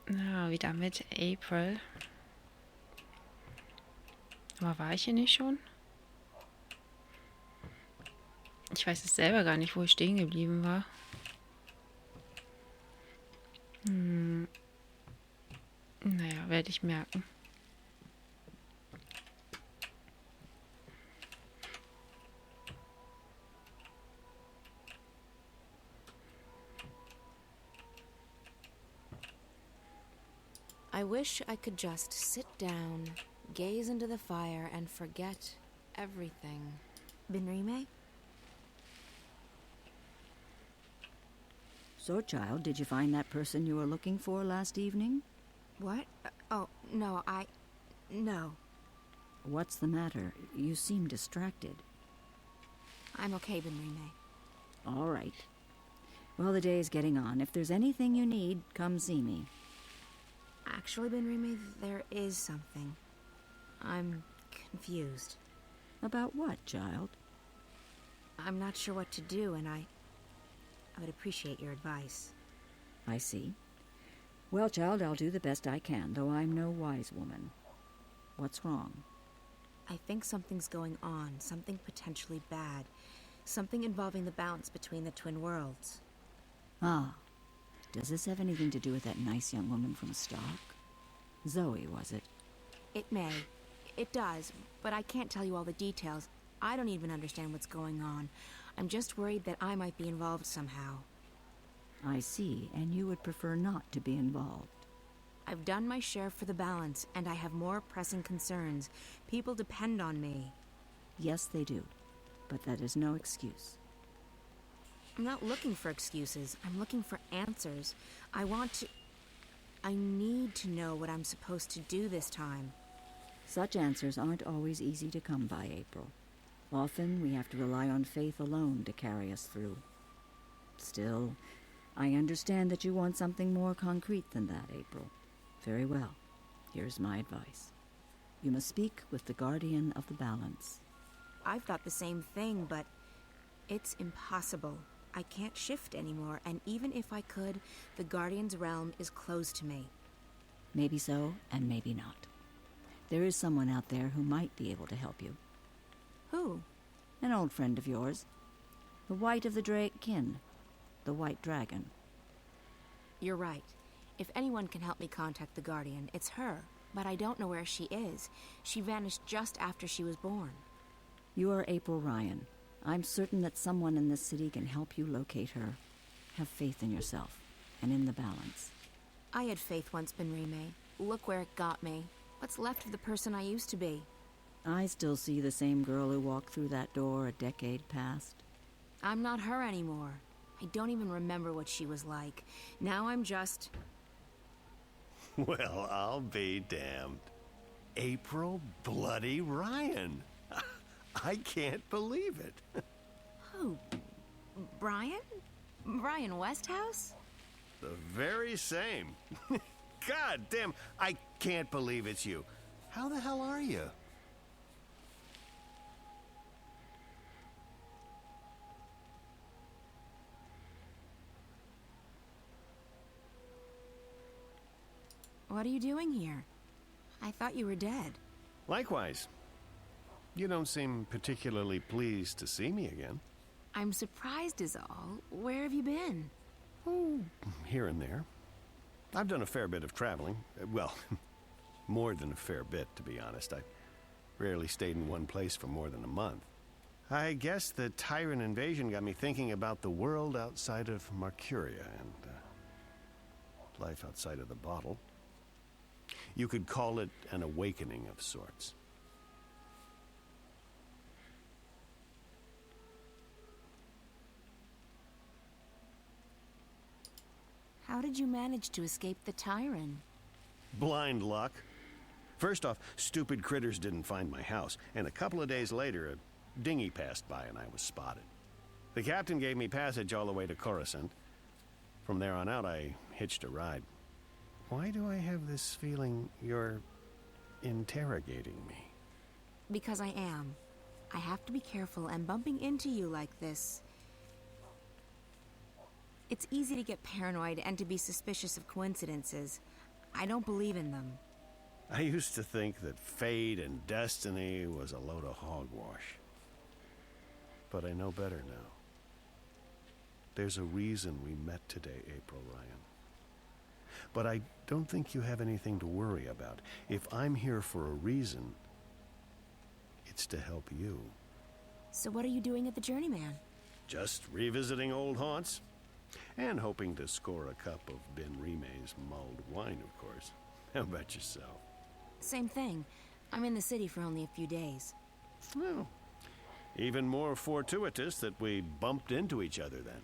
Na, wieder mit April. Aber war ich hier nicht schon? Ich weiß es selber gar nicht, wo ich stehen geblieben war. Naja, werde ich merken. I wish I could just sit down, gaze into the fire, and forget everything. Benrime? So, child, did you find that person you were looking for last evening? What? Oh, no, No. What's the matter? You seem distracted. I'm okay, Benrime. All right. Well, the day is getting on. If there's anything you need, come see me. Actually, Benrime, there is something. I'm confused. About what, child? I'm not sure what to do, and I would appreciate your advice. I see. Well, child, I'll do the best I can, though I'm no wise woman. What's wrong? I think something's going on, something potentially bad. Something involving the balance between the twin worlds. Ah. Does this have anything to do with that nice young woman from Stock? Zoe, was it? It may. It does, but I can't tell you all the details. I don't even understand what's going on. I'm just worried that I might be involved somehow. I see, and you would prefer not to be involved. I've done my share for the balance, and I have more pressing concerns. People depend on me. Yes, they do, but that is no excuse. I'm not looking for excuses. I'm looking for answers. I need to know what I'm supposed to do this time. Such answers aren't always easy to come by, April. Often we have to rely on faith alone to carry us through. Still, I understand that you want something more concrete than that, April. Very well. Here's my advice. You must speak with the Guardian of the Balance. I've thought the same thing, but it's impossible. I can't shift anymore, and even if I could, the Guardian's realm is closed to me. Maybe so, and maybe not. There is someone out there who might be able to help you. Who? An old friend of yours. The White of the Kin. The White Dragon. You're right. If anyone can help me contact the Guardian, it's her. But I don't know where she is. She vanished just after she was born. You are April Ryan. I'm certain that someone in this city can help you locate her. Have faith in yourself, and in the balance. I had faith once, Benrime. Look where it got me. What's left of the person I used to be? I still see the same girl who walked through that door a decade past. I'm not her anymore. I don't even remember what she was like. Now I'm just... Well, I'll be damned. April bloody Ryan. I can't believe it. Who? Brian? Brian Westhouse? The very same. God damn, I can't believe it's you. How the hell are you? What are you doing here? I thought you were dead. Likewise. You don't seem particularly pleased to see me again. I'm surprised is all. Where have you been? Oh, here and there. I've done a fair bit of traveling. Well, more than a fair bit, to be honest. I rarely stayed in one place for more than a month. I guess the Tyrant invasion got me thinking about the world outside of Mercuria and life outside of the bottle. You could call it an awakening of sorts. How did you manage to escape the Tyrant? Blind luck. First off, stupid critters didn't find my house, and a couple of days later, a dinghy passed by and I was spotted. The captain gave me passage all the way to Coruscant. From there on out, I hitched a ride. Why do I have this feeling you're interrogating me? Because I am. I have to be careful, and bumping into you like this... It's easy to get paranoid and to be suspicious of coincidences. I don't believe in them. I used to think that fate and destiny was a load of hogwash. But I know better now. There's a reason we met today, April Ryan. But I don't think you have anything to worry about. If I'm here for a reason, it's to help you. So what are you doing at the Journeyman? Just revisiting old haunts. And hoping to score a cup of Ben Rime's mulled wine, of course. How about yourself? Same thing. I'm in the city for only a few days. Well, even more fortuitous that we bumped into each other then.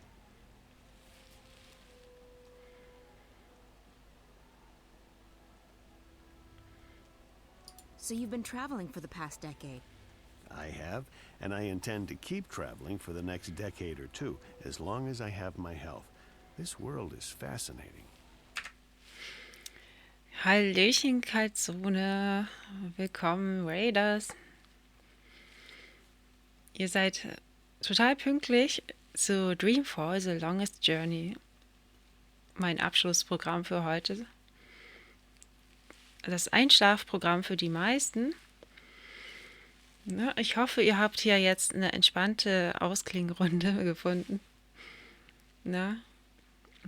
So you've been traveling for the past decade. I have, and I intend to keep traveling for the next decade or two, as long as I have my health. This world is fascinating. Hallöchen, Kaltzone. Willkommen, Raiders. Ihr seid total pünktlich zu Dreamfall, The Longest Journey. Mein Abschlussprogramm für heute. Das Einschlafprogramm für die meisten. Ja, ich hoffe, ihr habt hier jetzt eine entspannte Ausklingrunde gefunden. Na?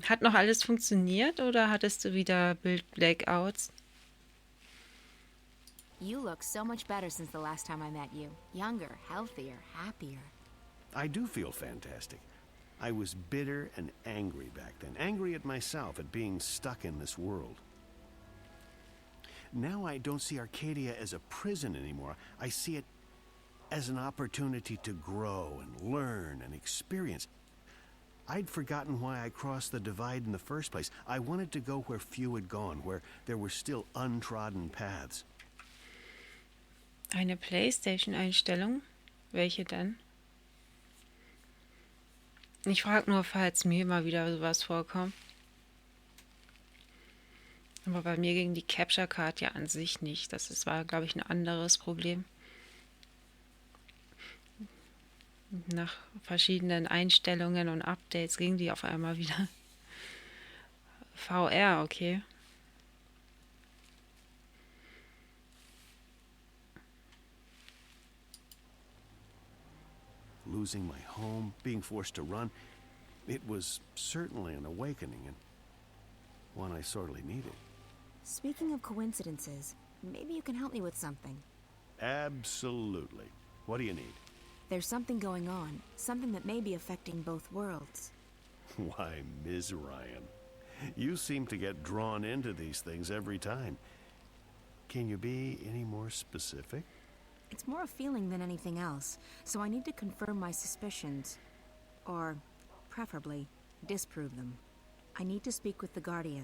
Hat noch alles funktioniert oder hattest du wieder Bild-Blackouts? You look so much better since the last time I met you. Younger, healthier, happier. I do feel fantastic. I was bitter and angry back then. Angry at myself, at being stuck in this world. Now I don't see Arcadia as a prison anymore. I see it as an opportunity to grow and learn and experience. I'd forgotten why I crossed the divide in the first place. I wanted to go where few had gone, where there were still untrodden paths. Eine PlayStation-Einstellung? Welche denn? Ich frage nur, falls mir mal wieder sowas vorkommt. Aber bei mir ging die Capture Card ja an sich nicht. War, glaube ich, ein anderes Problem. Nach verschiedenen Einstellungen und Updates ging die auf einmal wieder. VR, okay. Losing my home, being forced to run, it was certainly an awakening, and one I sorely needed. Speaking of coincidences, maybe you can help me with something. Absolutely. What do you need? There's something going on, something that may be affecting both worlds. Why, Ms. Ryan, you seem to get drawn into these things every time. Can you be any more specific? It's more a feeling than anything else, so I need to confirm my suspicions. Or, preferably, disprove them. I need to speak with the Guardian.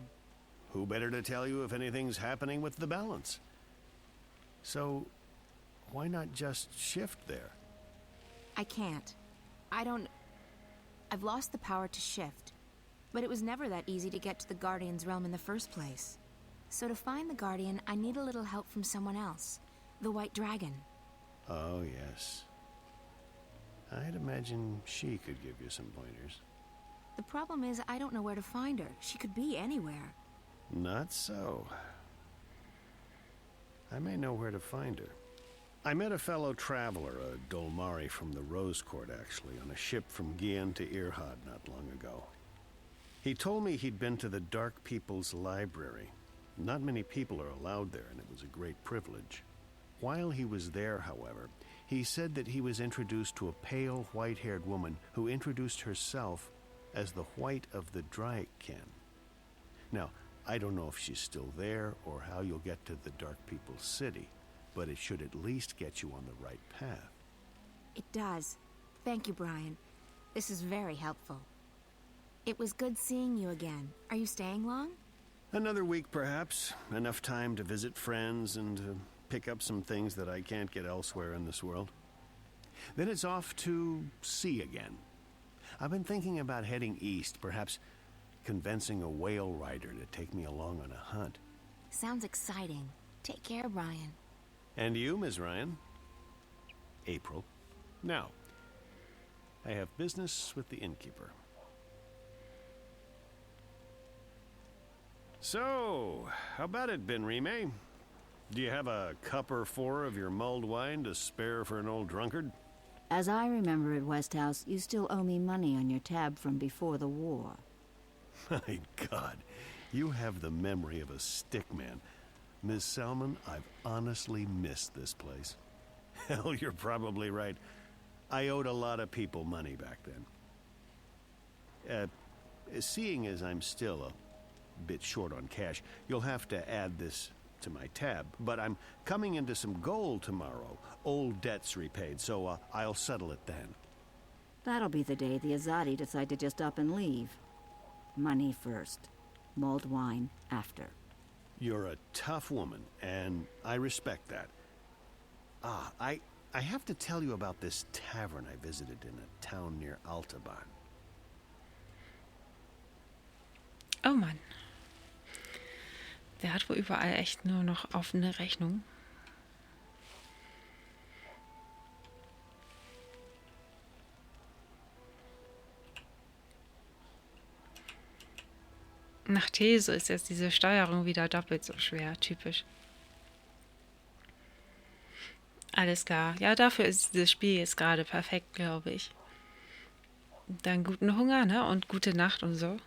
Who better to tell you if anything's happening with the balance? So, why not just shift there? I can't. I've lost the power to shift. But it was never that easy to get to the Guardian's realm in the first place. So to find the Guardian, I need a little help from someone else. The White Dragon. Oh, yes. I'd imagine she could give you some pointers. The problem is I don't know where to find her. She could be anywhere. Not so. I may know where to find her. I met a fellow traveler, a Dolmari from the Rose Court, actually, on a ship from Gien to Irhad not long ago. He told me he'd been to the Dark People's Library. Not many people are allowed there, and it was a great privilege. While he was there, however, he said that he was introduced to a pale, white-haired woman who introduced herself as the White of the Dryken. Now, I don't know if she's still there or how you'll get to the Dark People's City, but it should at least get you on the right path. It does. Thank you, Brian. This is very helpful. It was good seeing you again. Are you staying long? Another week, perhaps. Enough time to visit friends and to pick up some things that I can't get elsewhere in this world. Then it's off to sea again. I've been thinking about heading east, perhaps convincing a whale rider to take me along on a hunt. Sounds exciting. Take care, Brian. And you, Ms. Ryan? April. Now, I have business with the innkeeper. So, how about it, Benrime? Do you have a cup or four of your mulled wine to spare for an old drunkard? As I remember at Westhouse, you still owe me money on your tab from before the war. My God, you have the memory of a stickman. Miss Salmon, I've honestly missed this place. Hell, you're probably right. I owed a lot of people money back then. Seeing as I'm still a bit short on cash, you'll have to add this to my tab. But I'm coming into some gold tomorrow. Old debts repaid, so I'll settle it then. That'll be the day the Azadi decide to just up and leave. Money first. Mulled wine after. You're a tough woman, and I respect that. I have to tell you about this tavern I visited in a town near Altaban. Oh Mann. Der hat wohl überall echt nur noch offene Rechnungen. Nach These ist jetzt diese Steuerung wieder doppelt so schwer, typisch. Alles klar. Ja, dafür ist dieses Spiel jetzt gerade perfekt, glaube ich. Dann guten Hunger, ne? Und gute Nacht und so.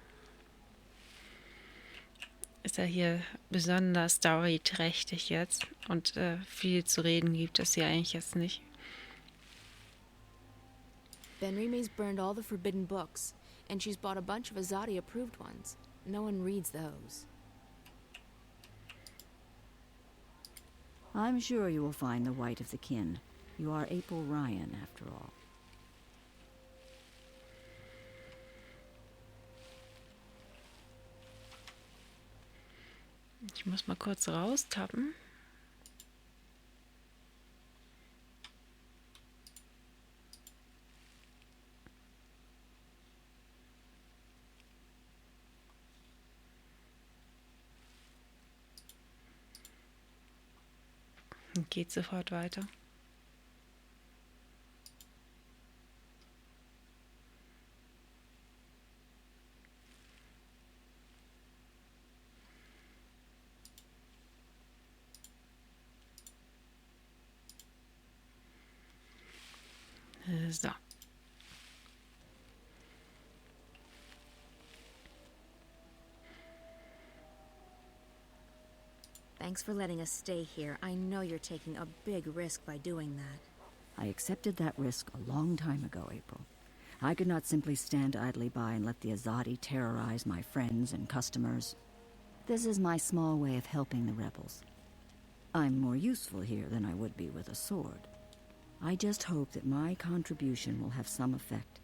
Ist ja hier besonders storyträchtig jetzt. Und viel zu reden gibt es hier eigentlich jetzt nicht. Benrime's burned all the forbidden books, and she's bought a bunch of Azadi-approved ones. No one reads those. I'm sure you will find the white of the kin. You are April Ryan, after all. Ich muss mal kurz raustappen. Und geht sofort weiter. So. Thanks for letting us stay here. I know you're taking a big risk by doing that. I accepted that risk a long time ago, April. I could not simply stand idly by and let the Azadi terrorize my friends and customers. This is my small way of helping the rebels. I'm more useful here than I would be with a sword. I just hope that my contribution will have some effect,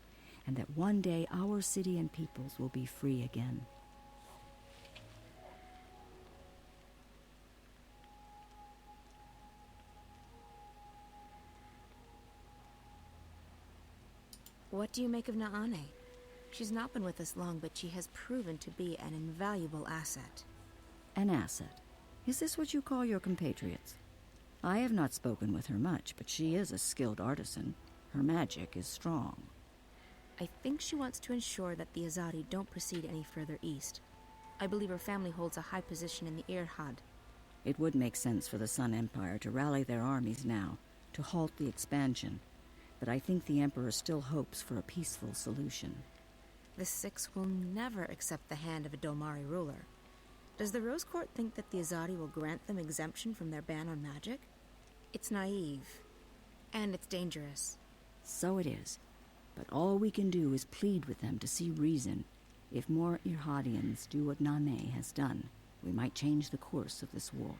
and that one day our city and peoples will be free again. What do you make of Naane? She's not been with us long, but she has proven to be an invaluable asset. An asset? Is this what you call your compatriots? I have not spoken with her much, but she is a skilled artisan. Her magic is strong. I think she wants to ensure that the Azadi don't proceed any further east. I believe her family holds a high position in the Irhad. It would make sense for the Sun Empire to rally their armies now, to halt the expansion. But I think the Emperor still hopes for a peaceful solution. The Six will never accept the hand of a Domari ruler. Does the Rose Court think that the Azadi will grant them exemption from their ban on magic? It's naive. And it's dangerous. So it is. But all we can do is plead with them to see reason. If more Irhadians do what Nane has done, we might change the course of this war.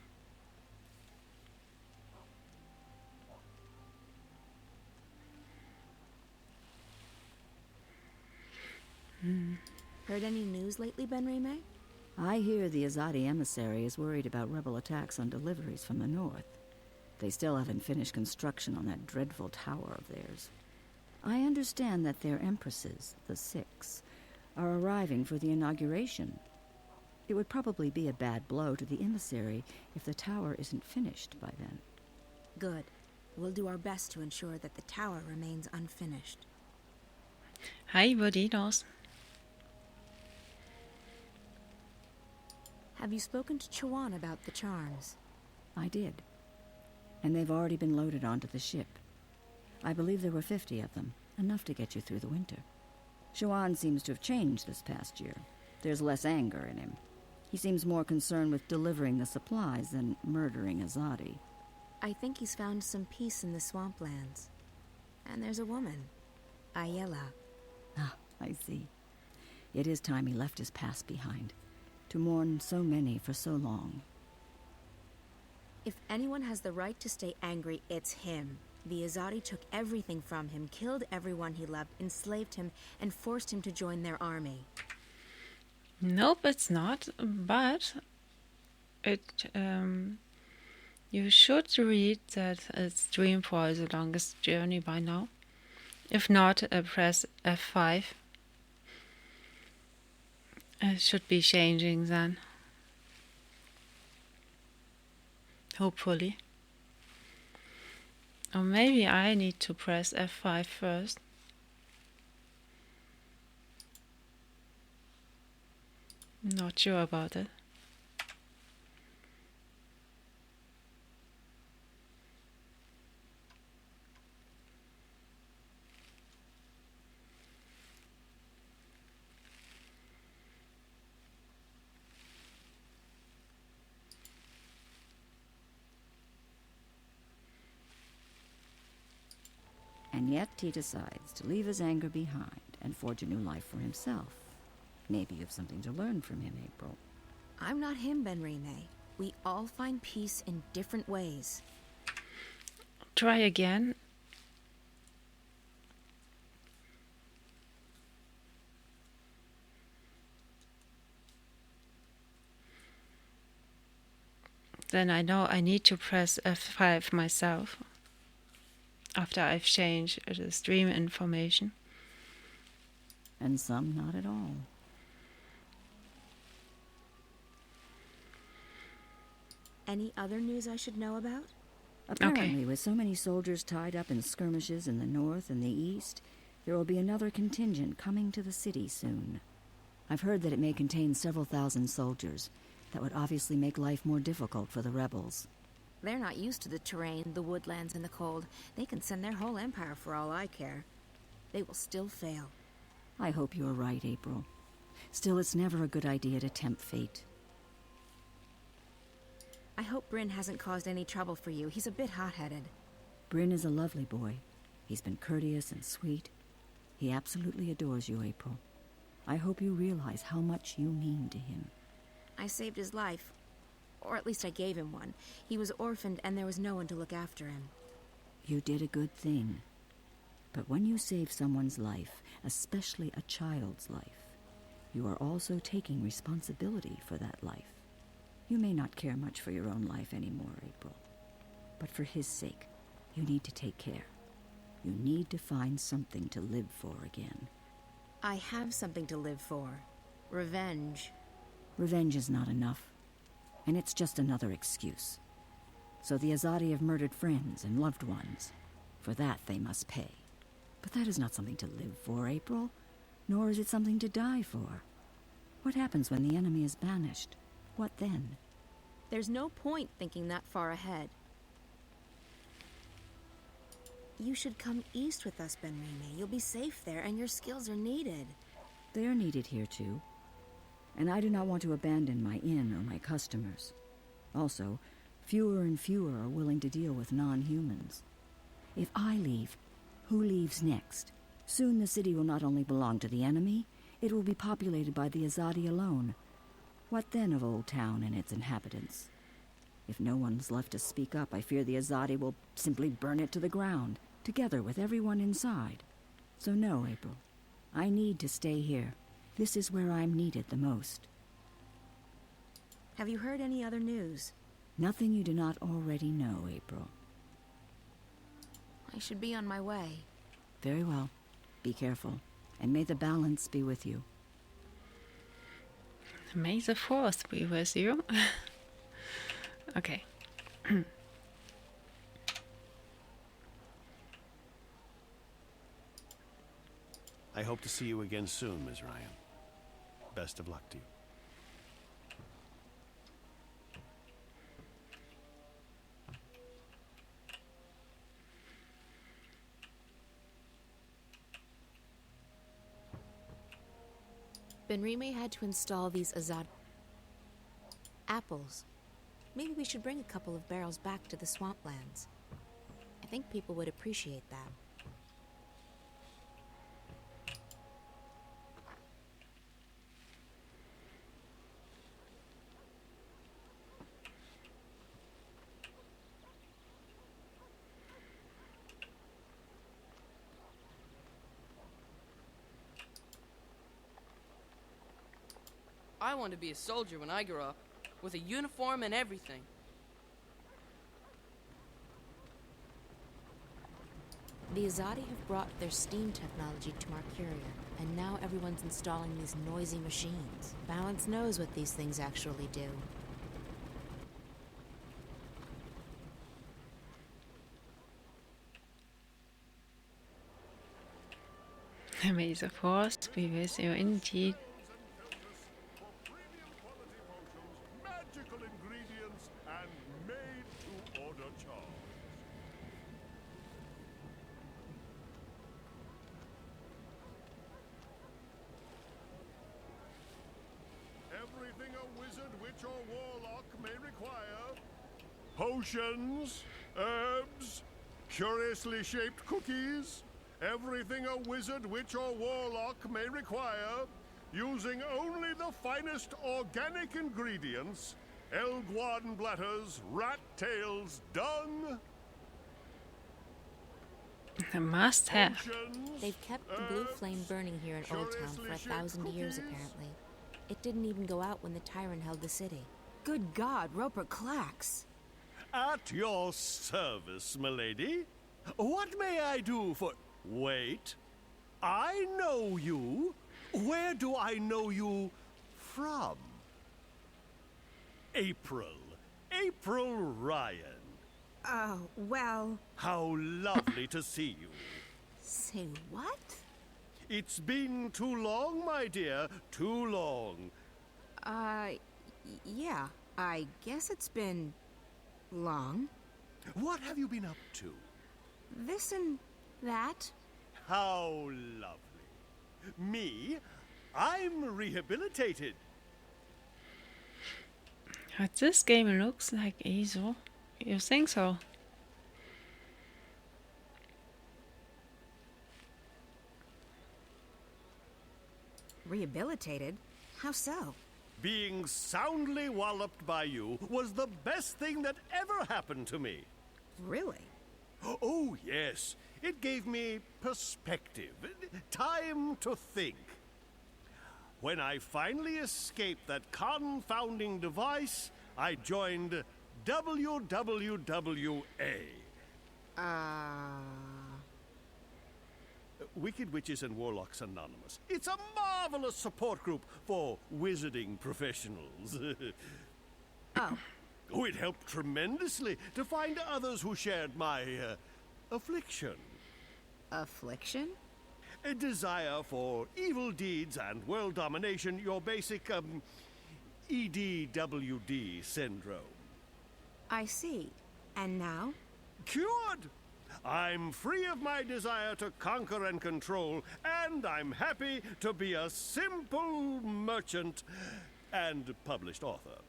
Heard any news lately, Benrime? I hear the Azadi emissary is worried about rebel attacks on deliveries from the north. They still haven't finished construction on that dreadful tower of theirs. I understand that their empresses, the Six, are arriving for the inauguration. It would probably be a bad blow to the emissary if the tower isn't finished by then. Good. We'll do our best to ensure that the tower remains unfinished. Hi, Burdinos. Have you spoken to Chuan about the charms? I did. And they've already been loaded onto the ship. I believe there were 50 of them, enough to get you through the winter. Xuan seems to have changed this past year. There's less anger in him. He seems more concerned with delivering the supplies than murdering Azadi. I think he's found some peace in the swamplands. And there's a woman, Ayela. Ah, I see. It is time he left his past behind, to mourn so many for so long. If anyone has the right to stay angry, it's him. The Azadi took everything from him, killed everyone he loved, enslaved him, and forced him to join their army. Nope, it's not. But you should read that it's Dreamfall, the longest journey by now. If not, press F5. It should be changing then. Hopefully. Or maybe I need to press F5 first. Not sure about it. And yet he decides to leave his anger behind and forge a new life for himself. Maybe you have something to learn from him, April. I'm not him, Benrime. We all find peace in different ways. Try again. Then I know I need to press F5 myself after I've changed the stream information. And some not at all. Any other news I should know about? Apparently, with so many soldiers tied up in skirmishes in the north and the east, there will be another contingent coming to the city soon. I've heard that it may contain several thousand soldiers. That would obviously make life more difficult for the rebels. They're not used to the terrain, the woodlands, and the cold. They can send their whole empire for all I care. They will still fail. I hope you're right, April. Still, it's never a good idea to tempt fate. I hope Bryn hasn't caused any trouble for you. He's a bit hot-headed. Bryn is a lovely boy. He's been courteous and sweet. He absolutely adores you, April. I hope you realize how much you mean to him. I saved his life. Or at least I gave him one. He was orphaned and there was no one to look after him. You did a good thing. But when you save someone's life, especially a child's life, you are also taking responsibility for that life. You may not care much for your own life anymore, April. But for his sake, you need to take care. You need to find something to live for again. I have something to live for. Revenge. Revenge is not enough. And it's just another excuse. So the Azadi have murdered friends and loved ones. For that they must pay. But that is not something to live for, April. Nor is it something to die for. What happens when the enemy is banished? What then? There's no point thinking that far ahead. You should come east with us, Benrime. You'll be safe there, and your skills are needed. They are needed here, too. And I do not want to abandon my inn or my customers. Also, fewer and fewer are willing to deal with non-humans. If I leave, who leaves next? Soon the city will not only belong to the enemy, it will be populated by the Azadi alone. What then of Old Town and its inhabitants? If no one's left to speak up, I fear the Azadi will simply burn it to the ground, together with everyone inside. So no, April. I need to stay here. This is where I'm needed the most. Have you heard any other news? Nothing you do not already know, April. I should be on my way. Very well. Be careful, and may the balance be with you. May the Fourth be with you. Okay. I hope to see you again soon, Ms. Ryan. Best of luck to you. Benrime had to install these Azad apples. Maybe we should bring a couple of barrels back to the swamplands. I think people would appreciate that. I want to be a soldier when I grow up, with a uniform and everything. The Azadi have brought their steam technology to Marcuria, and now everyone's installing these noisy machines. Balance knows what these things actually do. May the force be with you indeed. Magical ingredients and made to order charms. Everything a wizard, witch, or warlock may require. Potions, herbs, curiously shaped cookies. Everything a wizard, witch, or warlock may require, using only the finest organic ingredients, elguan bladders, rat tails, dung. A must have. Potions, They've kept the blue flame herbs, burning here in Old Town for 1,000 years, apparently. It didn't even go out when the Tyrant held the city. Good God, Roper clacks. At your service, milady. What may I do for... Wait. I know you. Where do I know you from? April. April Ryan. Oh, well... How lovely to see you. Say what? It's been too long, my dear. Too long. Yeah. I guess it's been... long. What have you been up to? This and that. How lovely. Me? I'm rehabilitated. But this game looks like Azo. You think so? Rehabilitated? How so? Being soundly walloped by you was the best thing that ever happened to me. Really? Oh, yes. It gave me perspective, time to think. When I finally escaped that confounding device, I joined WWWA. Wicked Witches and Warlocks Anonymous. It's a marvelous support group for wizarding professionals. Oh. Oh, it helped tremendously to find others who shared my affliction. Affliction? A desire for evil deeds and world domination, your basic EDWD syndrome. I see. And now? Cured! I'm free of my desire to conquer and control, and I'm happy to be a simple merchant and published author.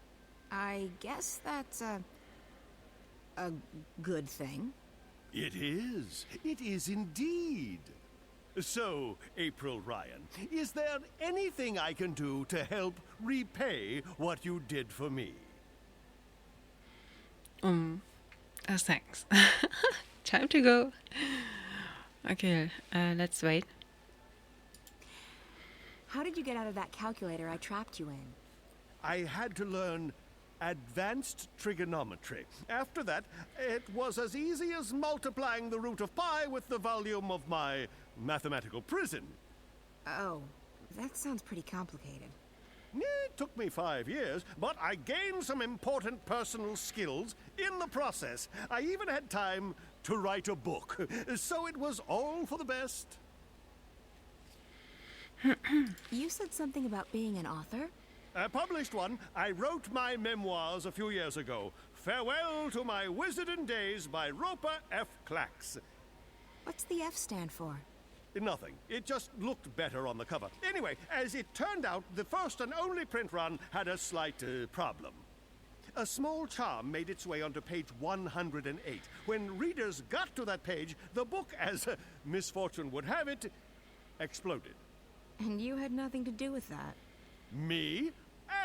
I guess that's a good thing. It is. It is indeed. So, April Ryan, is there anything I can do to help repay what you did for me? Thanks. Time to go. Okay, let's wait. How did you get out of that calculator I trapped you in? I had to learn advanced trigonometry. After that, it was as easy as multiplying the root of pi with the volume of my mathematical prison. Oh, that sounds pretty complicated. It took me 5 years, but I gained some important personal skills in the process. I even had time to write a book, so it was all for the best. You said something about being an author? I published one. I wrote my memoirs a few years ago. Farewell to My Wizarding Days by Roper F. Clacks. What's the F stand for? Nothing. It just looked better on the cover. Anyway, as it turned out, the first and only print run had a slight problem. A small charm made its way onto page 108. When readers got to that page, the book, as misfortune would have it, exploded. And you had nothing to do with that. Me?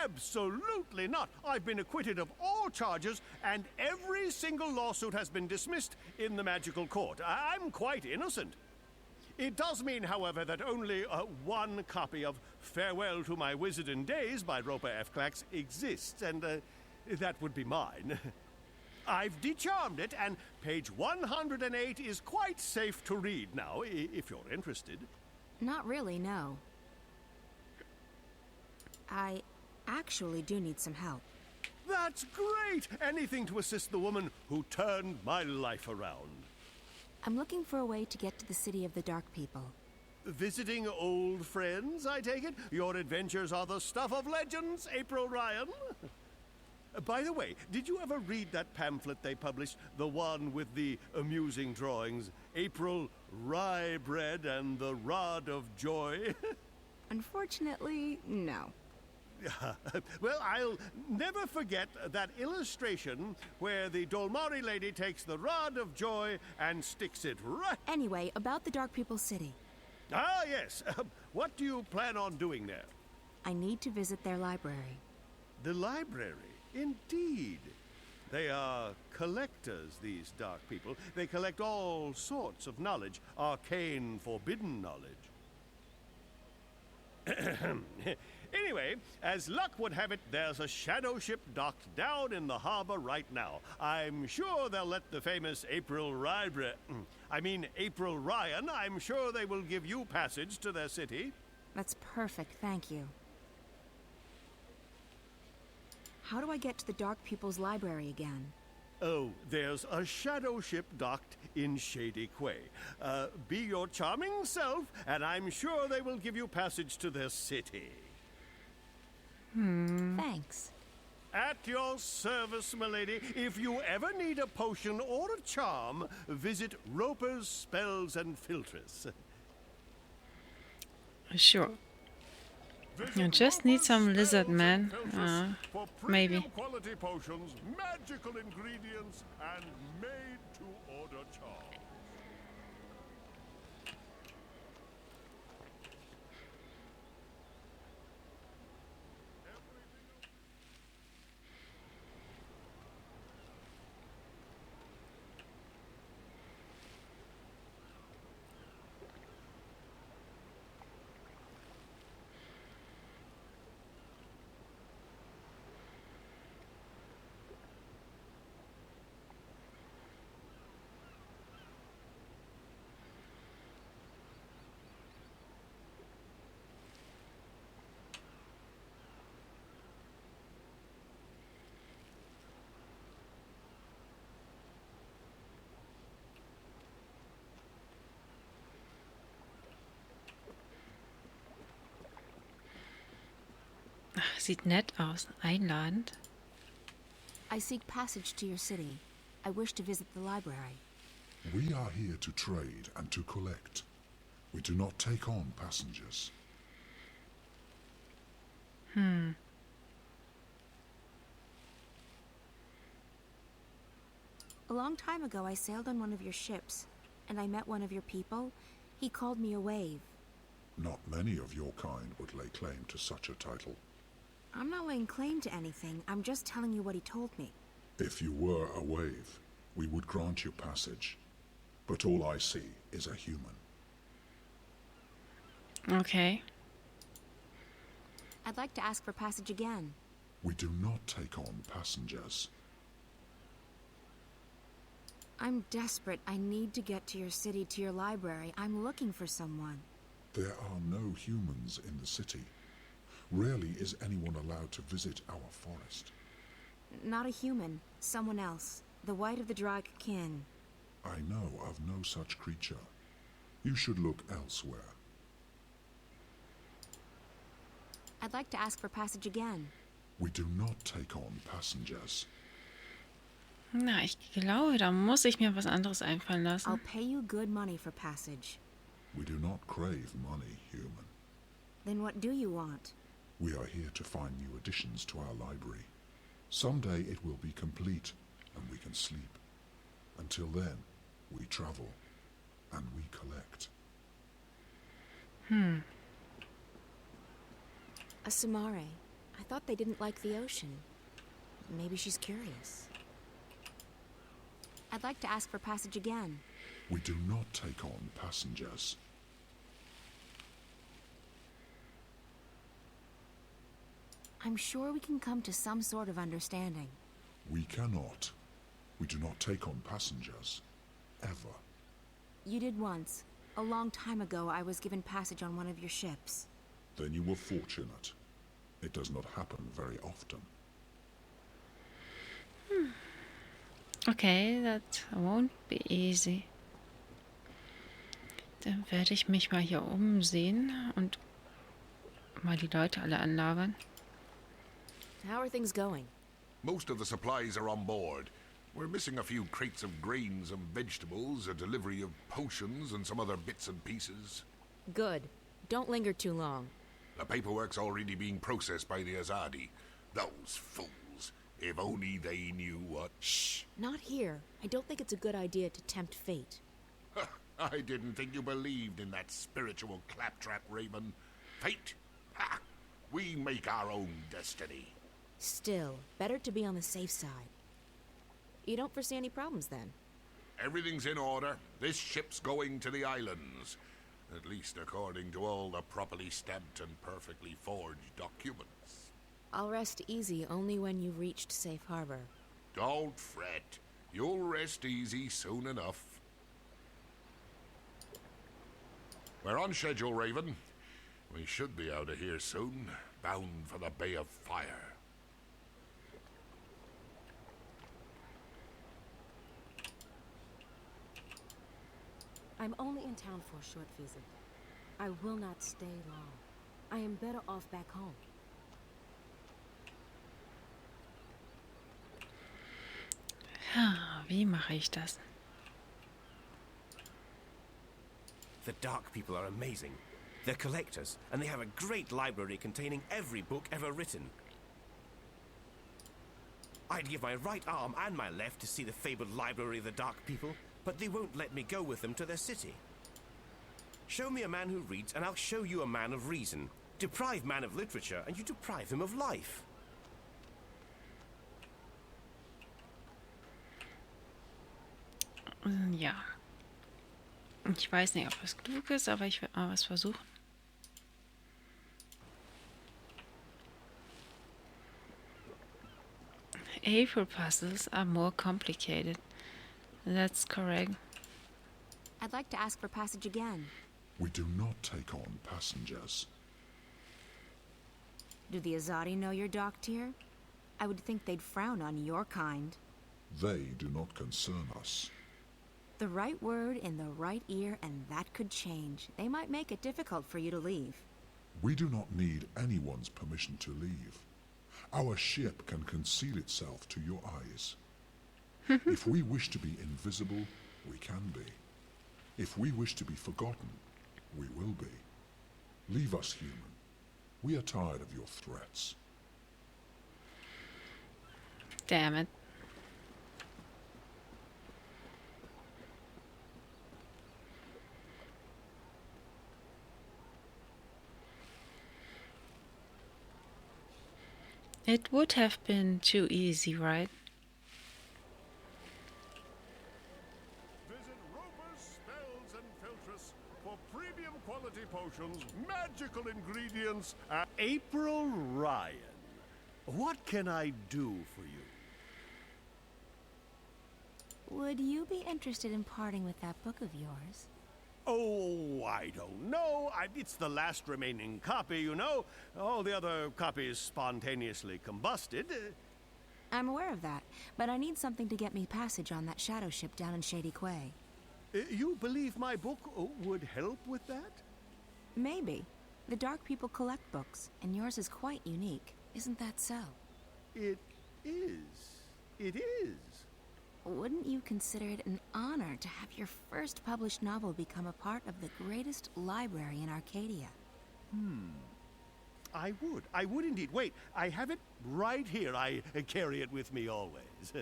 Absolutely not. I've been acquitted of all charges, and every single lawsuit has been dismissed in the magical court. I'm quite innocent. It does mean, however, that only one copy of Farewell to My Wizarding Days by Roper F. Clax exists, and that would be mine. I've decharmed it, and page 108 is quite safe to read now, if you're interested. Not really, no. I actually do need some help. That's great! Anything to assist the woman who turned my life around. I'm looking for a way to get to the city of the Dark People. Visiting old friends, I take it? Your adventures are the stuff of legends, April Ryan. By the way, did you ever read that pamphlet they published? The one with the amusing drawings? April Rye Bread and the Rod of Joy? Unfortunately, no. Well, I'll never forget that illustration where the Dolmari lady takes the Rod of Joy and sticks it right... Anyway, about the Dark People City. Ah, yes. What do you plan on doing there? I need to visit their library. The library? Indeed. They are collectors, these dark people. They collect all sorts of knowledge, arcane, forbidden knowledge. Anyway, as luck would have it, there's a shadow ship docked down in the harbor right now. I'm sure they'll let the famous April Ryan, I'm sure they will give you passage to their city. That's perfect, thank you. How do I get to the Dark People's library again? Oh, there's a shadow ship docked in Shady Quay. Be your charming self, and I'm sure they will give you passage to their city. Thanks. At your service, milady. If you ever need a potion or a charm, visit Roper's Spells and Philtres. Sure. You just need some lizard man. Maybe. Quality potions, magical ingredients, and made to order charms. Sieht nett aus. Einladend. I seek passage to your city. I wish to visit the library. We are here to trade and to collect. We do not take on passengers. A long time ago, I sailed on one of your ships, and I met one of your people. He called me a wave. Not many of your kind would lay claim to such a title. I'm not laying claim to anything. I'm just telling you what he told me. If you were a wave, we would grant you passage. But all I see is a human. Okay. I'd like to ask for passage again. We do not take on passengers. I'm desperate. I need to get to your city, to your library. I'm looking for someone. There are no humans in the city. Rarely is anyone allowed to visit our forest. Not a human. Someone else. The White of the Drag Kin. I know of no such creature. You should look elsewhere. I'd like to ask for passage again. We do not take on passengers. Na, ich glaube, da muss ich mir was anderes einfallen I'll lassen. pay you good money for passage. We do not crave money, human. Then what do you want? We are here to find new additions to our library. Someday it will be complete, and we can sleep. Until then, we travel, and we collect. A Samare. I thought they didn't like the ocean. Maybe she's curious. I'd like to ask for passage again. We do not take on passengers. I'm sure we can come to some sort of understanding. We cannot. We do not take on passengers. Ever. You did once. A long time ago, I was given passage on one of your ships. Then you were fortunate. It does not happen very often. Okay, that won't be easy. Dann werde ich mich mal hier umsehen und mal die Leute alle anlabern. How are things going? Most of the supplies are on board. We're missing a few crates of grains and vegetables, a delivery of potions, and some other bits and pieces. Good. Don't linger too long. The paperwork's already being processed by the Azadi. Those fools. If only they knew what... Shh! Not here. I don't think it's a good idea to tempt fate. I didn't think you believed in that spiritual claptrap, Raven. Fate? Ha! We make our own destiny. Still, better to be on the safe side. You don't foresee any problems, then? Everything's in order. This ship's going to the islands. At least according to all the properly stamped and perfectly forged documents. I'll rest easy only when you've reached safe harbor. Don't fret. You'll rest easy soon enough. We're on schedule, Raven. We should be out of here soon, bound for the Bay of Fire. I'm only in town for a short visit. I will not stay long. I am better off back home. Wie mache ich das? The Dark People are amazing. They're collectors, and they have a great library containing every book ever written. I'd give my right arm and my left to see the fabled library of the Dark People, but they won't let me go with them to their city. Show me a man who reads, and I'll show you a man of reason. Deprive man of literature, and you deprive him of life. Ja. Ich weiß nicht, ob es klug ist, aber ich werde mal was versuchen. April puzzles are more complicated. That's correct. I'd like to ask for passage again. We do not take on passengers. Do the Azadi know you're docked here? I would think they'd frown on your kind. They do not concern us. The right word in the right ear, and that could change. They might make it difficult for you to leave. We do not need anyone's permission to leave. Our ship can conceal itself to your eyes. If we wish to be invisible, we can be. If we wish to be forgotten, we will be. Leave us, human. We are tired of your threats. Damn it. It would have been too easy, right? Visit Roper's Spells and Filtress for premium quality potions, magical ingredients, and April Ryan. What can I do for you? Would you be interested in parting with that book of yours? Oh, I don't know. It's the last remaining copy, you know. All the other copies spontaneously combusted. I'm aware of that, but I need something to get me passage on that shadow ship down in Shady Quay. You believe my book would help with that? Maybe. The Dark People collect books, and yours is quite unique. Isn't that so? It is. It is. Wouldn't you consider it an honor to have your first published novel become a part of the greatest library in Arcadia? I would. I would indeed. Wait, I have it right here. I carry it with me always.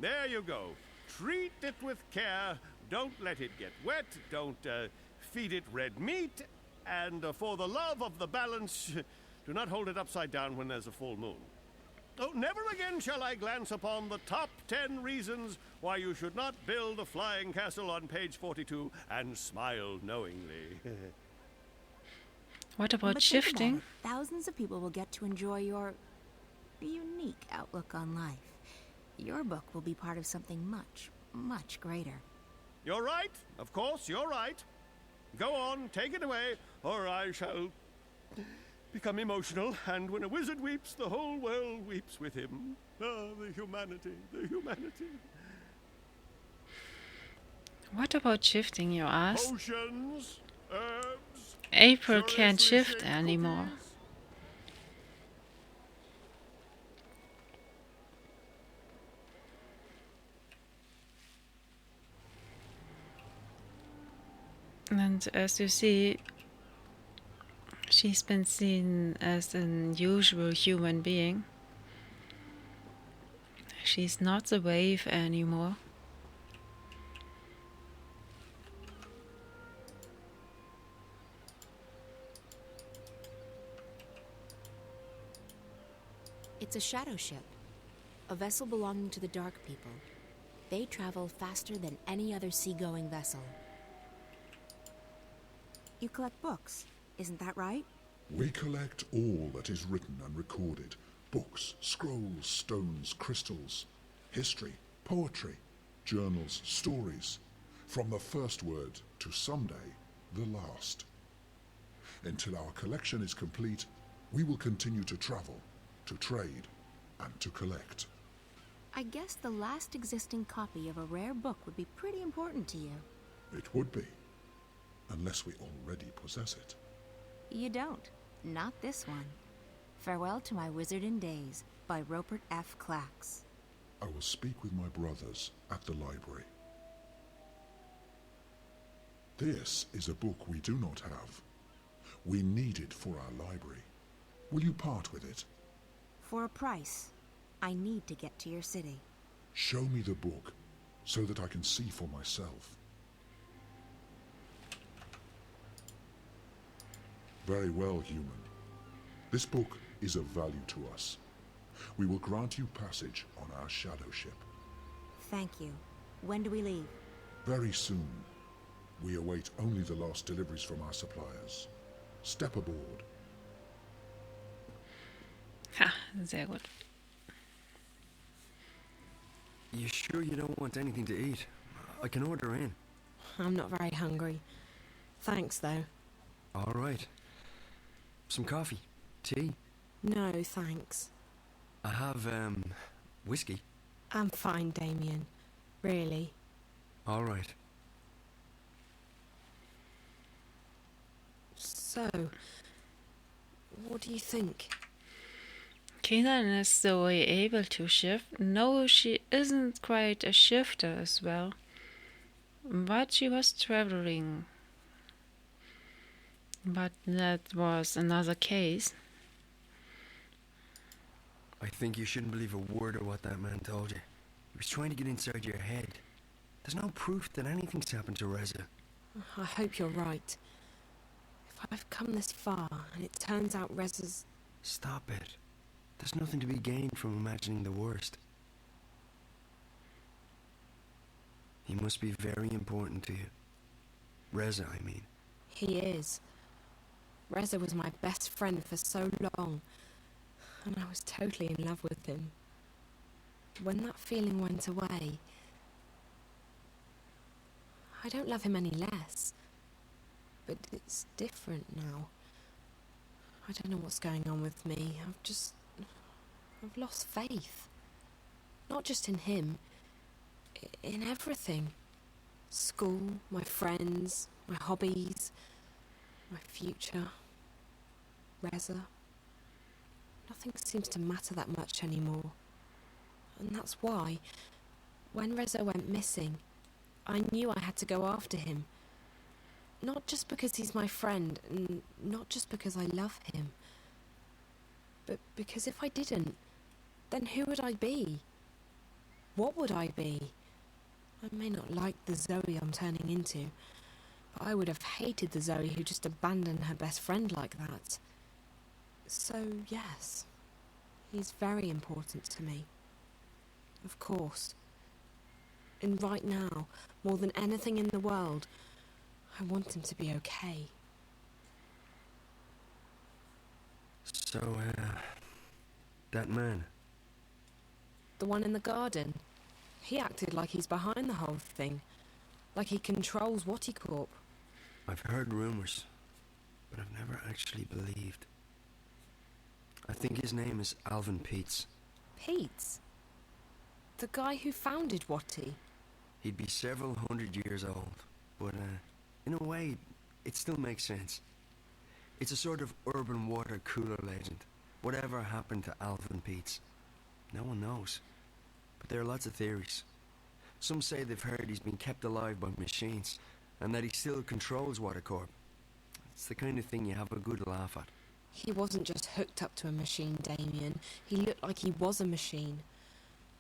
There you go. Treat it with care. Don't let it get wet. Don't feed it red meat. And for the love of the balance, do not hold it upside down when there's a full moon. Oh, never again shall I glance upon the top 10 reasons why you should not build a flying castle on page 42 and smile knowingly. What about But think shifting? about it. Thousands of people will get to enjoy your unique outlook on life. Your book will be part of something much, much greater. You're right. Of course, you're right. Go on, take it away, or I shall become emotional, and when a wizard weeps, the whole world weeps with him. Ah, the humanity, the humanity. What about shifting, you ask? Potions, herbs, April can't curiously shift shaped anymore. cookies. And as you see, she's been seen as an usual human being. She's not the wave anymore. It's a shadow ship, a vessel belonging to the Dark People. They travel faster than any other seagoing vessel. You collect books, isn't that right? We collect all that is written and recorded. Books, scrolls, stones, crystals, history, poetry, journals, stories. From the first word to someday, the last. Until our collection is complete, we will continue to travel, to trade, and to collect. I guess the last existing copy of a rare book would be pretty important to you. It would be, unless we already possess it. You don't. Not this one. Farewell to My Wizarding Days by Rupert F. Clacks. I will speak with my brothers at the library. This is a book we do not have. We need it for our library. Will you part with it? For a price, I need to get to your city. Show me the book, so that I can see for myself. Very well, human. This book is of value to us. We will grant you passage on our shadow ship. Thank you. When do we leave? Very soon. We await only the last deliveries from our suppliers. Step aboard. Ha, sehr gut. You sure you don't want anything to eat? I can order in. I'm not very hungry. Thanks, though. All right. Some coffee? Tea? No, thanks. I have, whiskey. I'm fine, Damien. Really. All right. So, what do you think? Kenan is Zoe able to shift? No, she isn't quite a shifter as well. But she was traveling. But that was another case. I think you shouldn't believe a word of what that man told you. He was trying to get inside your head. There's no proof that anything's happened to Reza. I hope you're right. If I've come this far and it turns out Reza's... Stop it. There's nothing to be gained from imagining the worst. He must be very important to you. Reza, I mean. He is. Reza was my best friend for so long, and I was totally in love with him. When that feeling went away, I don't love him any less, but it's different now. I don't know what's going on with me. I've lost faith. Not just in him, in everything. School, my friends, my hobbies, my future, Reza. Nothing seems to matter that much anymore. And that's why, When Reza went missing, I knew I had to go after him. Not just because he's my friend, and not just because I love him, but because if I didn't, then who would I be? What would I be? I may not like the Zoe I'm turning into, but I would have hated the Zoe who just abandoned her best friend like that. So, yes, he's very important to me. Of course. And right now, more than anything in the world, I want him to be okay. So, that man. The one in the garden. He acted like he's behind the whole thing. Like he controls Corp. I've heard rumors, but I've never actually believed. I think his name is Alvin Peets. Pete's? The guy who founded Watty? He'd be several hundred years old, but in a way, it still makes sense. It's a sort of urban water cooler legend. Whatever happened to Alvin Peets? No one knows. But there are lots of theories. Some say they've heard he's been kept alive by machines, and that he still controls Corp. It's the kind of thing you have a good laugh at. He wasn't just hooked up to a machine, Damien. He looked like he was a machine.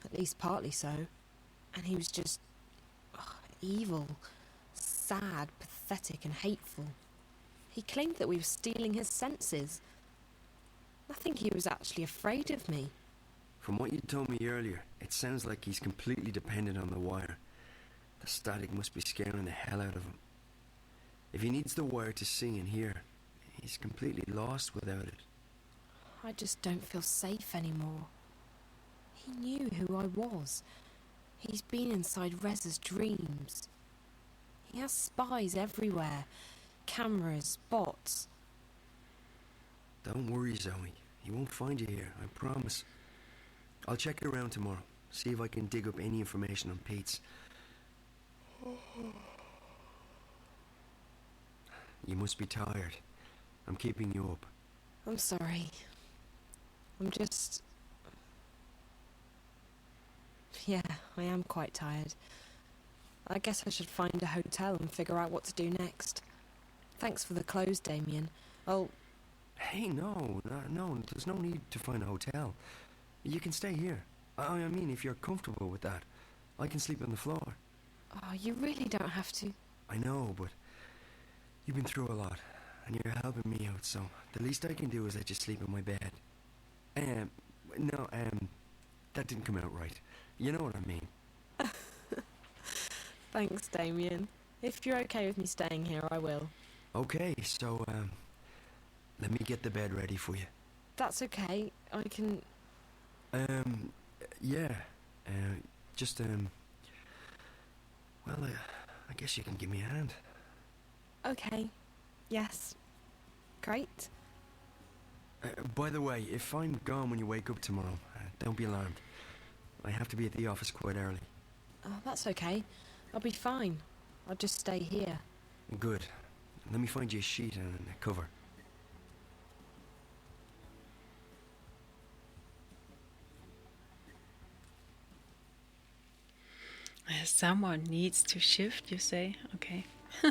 At least partly so. And he was just evil, sad, pathetic and hateful. He claimed that we were stealing his senses. I think he was actually afraid of me. From what you told me earlier, it sounds like he's completely dependent on the wire. The static must be scaring the hell out of him. If he needs the wire to see and hear, he's completely lost without it. I just don't feel safe anymore. He knew who I was. He's been inside Reza's dreams. He has spies everywhere. Cameras, bots. Don't worry, Zoe. He won't find you here, I promise. I'll check it around tomorrow, see if I can dig up any information on Pete's. You must be tired. I'm keeping you up. I'm sorry. I'm just... Yeah, I am quite tired. I guess I should find a hotel and figure out what to do next. Thanks for the clothes, Damien. Hey, no, there's no need to find a hotel. You can stay here. I mean, if you're comfortable with that. I can sleep on the floor. Oh, you really don't have to. I know, but you've been through a lot, and you're helping me out, so the least I can do is let you sleep in my bed. That didn't come out right. You know what I mean. Thanks, Damien. If you're okay with me staying here, I will. Okay, so, let me get the bed ready for you. That's okay. I can... Yeah. I guess you can give me a hand. Okay. Yes. Great. By the way, if I'm gone when you wake up tomorrow, don't be alarmed. I have to be at the office quite early. Oh, that's okay. I'll be fine. I'll just stay here. Good. Let me find you a sheet and a cover. Someone needs to shift, you say? Okay.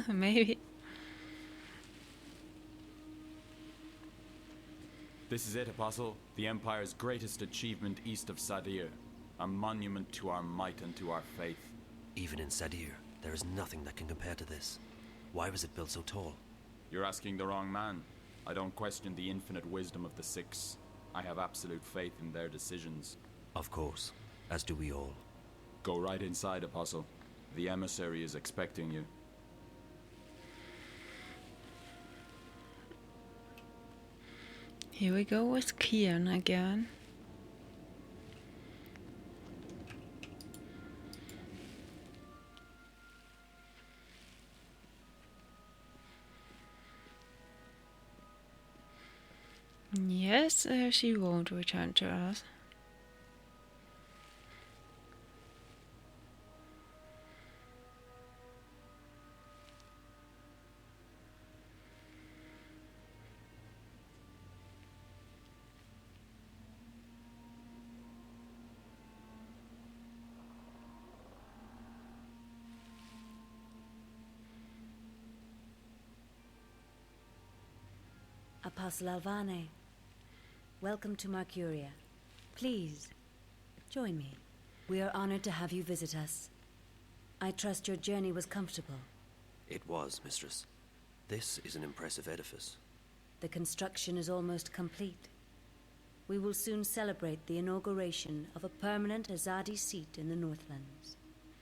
Maybe. This is it, Apostle. The Empire's greatest achievement east of Sadir. A monument to our might and to our faith. Even in Sadir, there is nothing that can compare to this. Why was it built so tall? You're asking the wrong man. I don't question the infinite wisdom of the Six. I have absolute faith in their decisions. Of course, as do we all. Go right inside, Apostle. The emissary is expecting you. Here we go with Kian again. Yes, she won't return to us. Apostle Alvane, welcome to Marcuria. Please, join me. We are honored to have you visit us. I trust your journey was comfortable. It was, Mistress. This is an impressive edifice. The construction is almost complete. We will soon celebrate the inauguration of a permanent Azadi seat in the Northlands.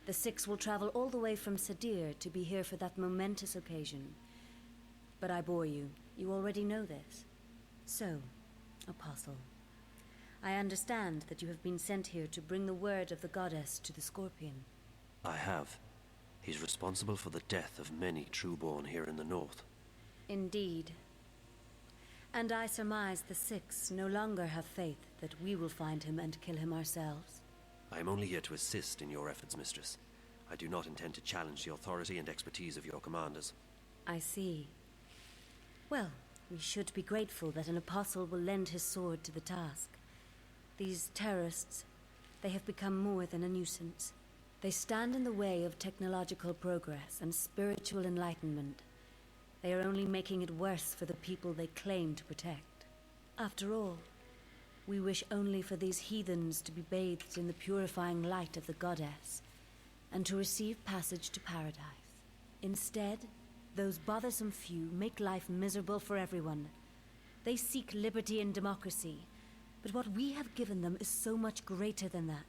The Six will travel all the way from Sadir to be here for that momentous occasion. But I bore you. You already know this. So, Apostle, I understand that you have been sent here to bring the word of the goddess to the Scorpion. I have. He's responsible for the death of many trueborn here in the north. Indeed. And I surmise the Six no longer have faith that we will find him and kill him ourselves. I am only here to assist in your efforts, Mistress. I do not intend to challenge the authority and expertise of your commanders. I see. Well, we should be grateful that an apostle will lend his sword to the task. These terrorists, they have become more than a nuisance. They stand in the way of technological progress and spiritual enlightenment. They are only making it worse for the people they claim to protect. After all, we wish only for these heathens to be bathed in the purifying light of the goddess, and to receive passage to paradise. Instead, those bothersome few make life miserable for everyone. They seek liberty and democracy, but what we have given them is so much greater than that.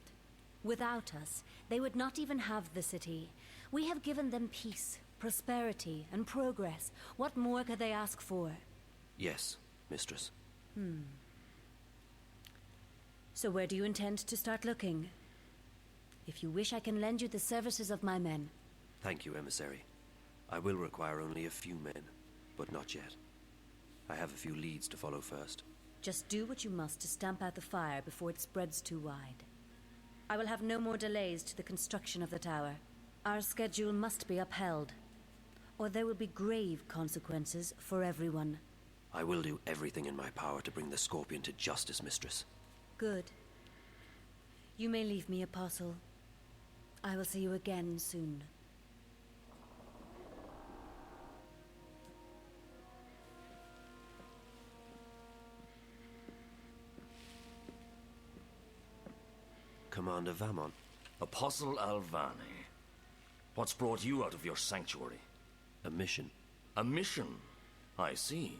Without us, they would not even have the city. We have given them peace, prosperity, and progress. What more could they ask for? Yes, Mistress. So where do you intend to start looking? If you wish, I can lend you the services of my men. Thank you, Emissary. I will require only a few men, but not yet. I have a few leads to follow first. Just do what you must to stamp out the fire before it spreads too wide. I will have no more delays to the construction of the tower. Our schedule must be upheld, or there will be grave consequences for everyone. I will do everything in my power to bring the Scorpion to justice, Mistress. Good. You may leave me, Apostle. I will see you again soon. Commander Vamon. Apostle Alvane. What's brought you out of your sanctuary? A mission. A mission? I see.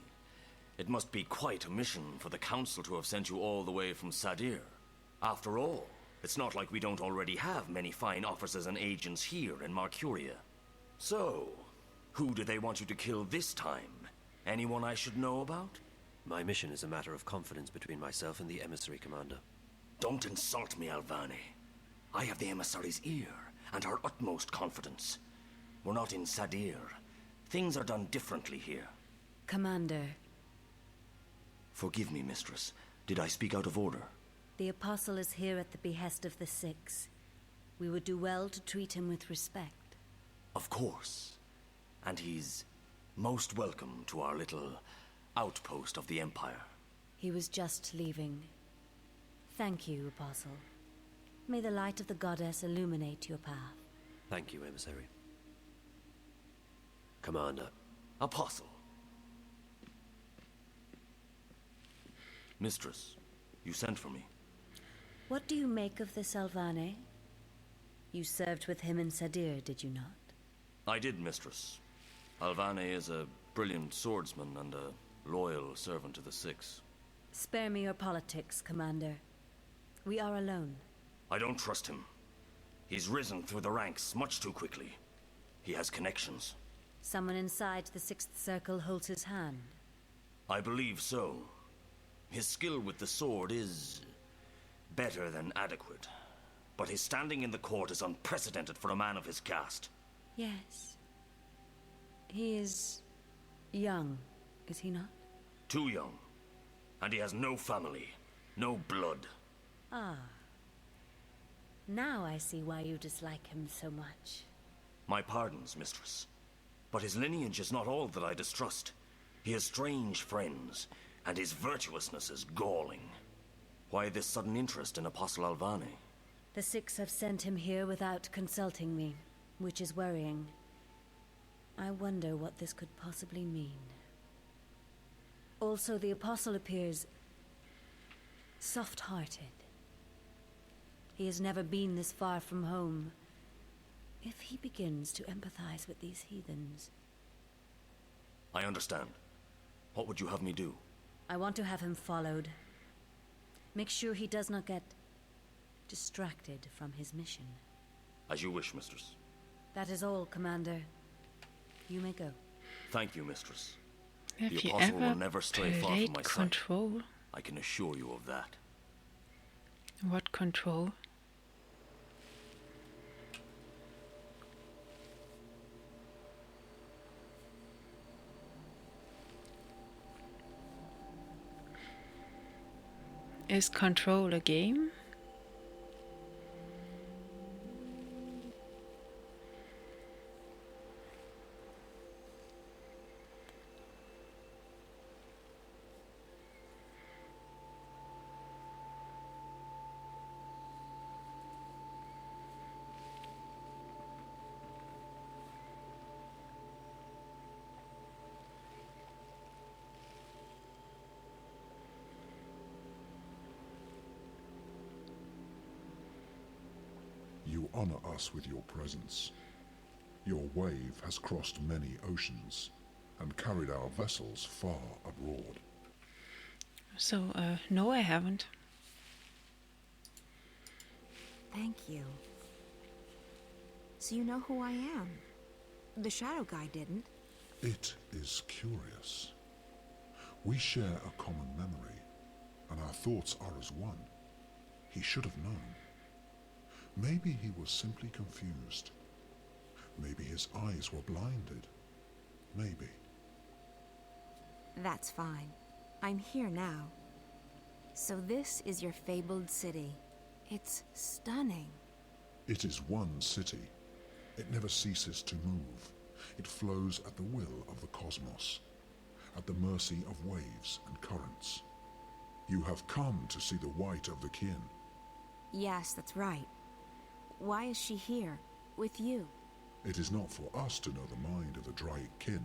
It must be quite a mission for the Council to have sent you all the way from Sadir. After all, it's not like we don't already have many fine officers and agents here in Marcuria. So, who do they want you to kill this time? Anyone I should know about? My mission is a matter of confidence between myself and the Emissary, Commander. Don't insult me, Alvane. I have the Emissary's ear and her utmost confidence. We're not in Sadir. Things are done differently here. Commander. Forgive me, Mistress. Did I speak out of order? The Apostle is here at the behest of the Six. We would do well to treat him with respect. Of course. And he's most welcome to our little outpost of the Empire. He was just leaving. Thank you, Apostle. May the light of the goddess illuminate your path. Thank you, Emissary. Commander. Apostle. Mistress, you sent for me. What do you make of this Alvane? You served with him in Sadir, did you not? I did, Mistress. Alvane is a brilliant swordsman and a loyal servant to the Six. Spare me your politics, Commander. We are alone. I don't trust him. He's risen through the ranks much too quickly. He has connections. Someone inside the Sixth Circle holds his hand. I believe so. His skill with the sword is better than adequate. But his standing in the court is unprecedented for a man of his caste. Yes. He is young, is he not? Too young. And he has no family, no blood. Ah. Now I see why you dislike him so much. My pardons, Mistress. But his lineage is not all that I distrust. He has strange friends, and his virtuousness is galling. Why this sudden interest in Apostle Alvane? The Six have sent him here without consulting me, which is worrying. I wonder what this could possibly mean. Also, the Apostle appears soft-hearted. He has never been this far from home. If he begins to empathize with these heathens... I understand. What would you have me do? I want to have him followed. Make sure he does not get distracted from his mission. As you wish, mistress. That is all, Commander. You may go. Thank you, mistress. Have The you Apostle ever will never stray far from played my sight. Control? I can assure you of that. What Control? Is Control a game? You honor us with your presence. Your wave has crossed many oceans and carried our vessels far abroad. So, no, I haven't. Thank you. So you know who I am? The Shadow Guy didn't. It is curious. We share a common memory, and our thoughts are as one. He should have known. Maybe he was simply confused. Maybe his eyes were blinded. Maybe. That's fine. I'm here now. So this is your fabled city. It's stunning. It is one city. It never ceases to move. It flows at the will of the cosmos, at the mercy of waves and currents. You have come to see the white of the kin. Yes, that's right. Why is she here, with you? It is not for us to know the mind of the Draic kin.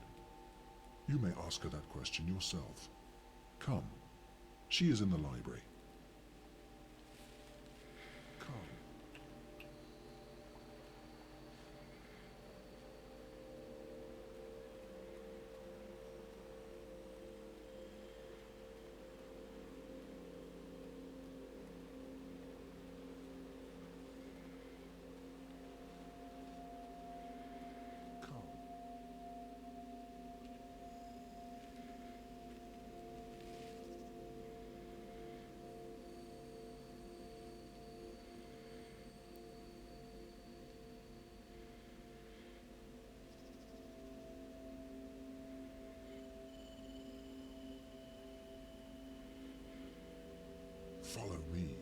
You may ask her that question yourself. Come. She is in the library. Come. Follow me.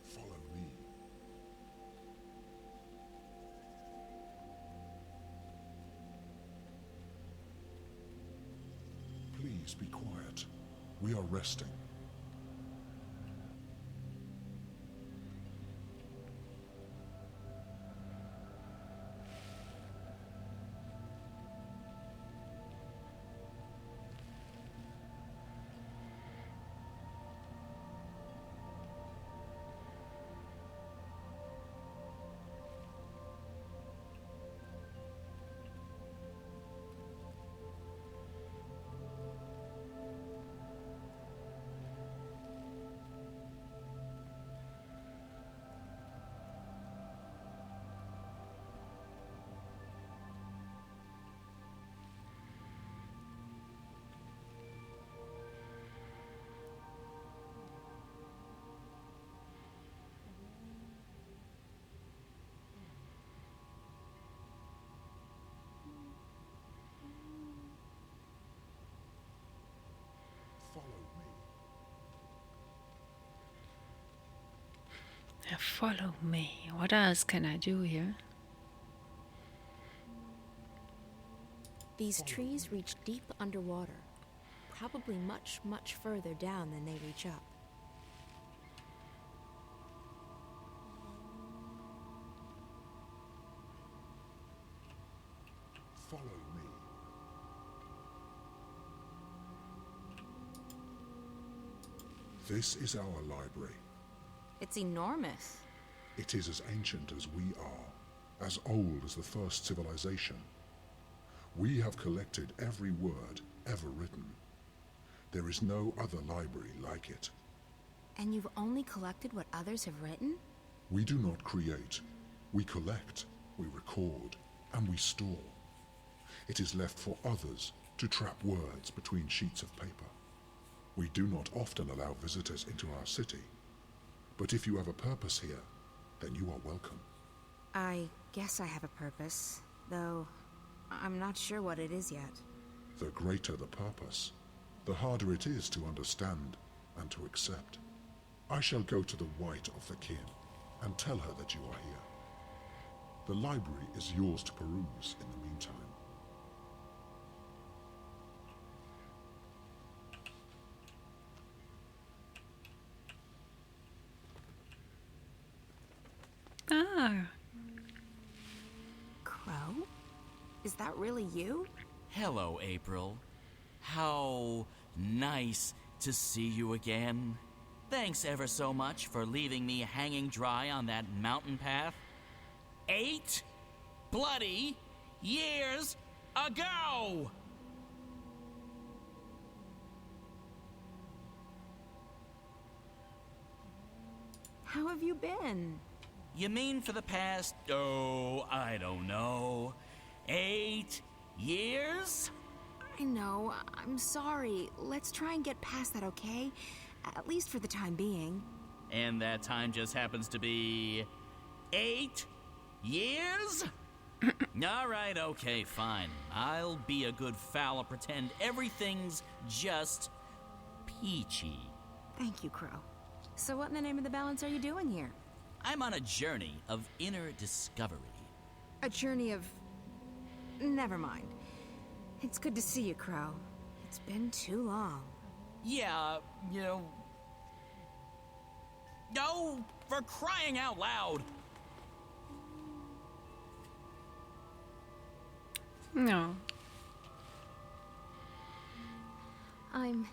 Follow me. Please be quiet. We are resting. Follow me. What else can I do here? These trees reach deep underwater, probably much, much further down than they reach up. Follow me. This is our library. It's enormous. It is as ancient as we are, as old as the first civilization. We have collected every word ever written. There is no other library like it. And you've only collected what others have written? We do not create. We collect, we record, and we store. It is left for others to trap words between sheets of paper. We do not often allow visitors into our city, but if you have a purpose here, then you are welcome. I guess I have a purpose, though I'm not sure what it is yet. The greater the purpose, the harder it is to understand and to accept. I shall go to the White of the Kin and tell her that you are here. The library is yours to peruse in the meantime. Ah. Crow? Is that really you? Hello, April. How nice to see you again. Thanks ever so much for leaving me hanging dry on that mountain path. 8 bloody years ago! How have you been? You mean for the past, I don't know, 8 years? I know. I'm sorry. Let's try and get past that, okay? At least for the time being. And that time just happens to be 8 years? All right, okay, fine. I'll be a good foul and pretend everything's just peachy. Thank you, Crow. So what in the name of the balance are you doing here? I'm on a journey of inner discovery. A journey of... Never mind. It's good to see you, Crow. It's been too long. Yeah, you know... No, for crying out loud! No. I'm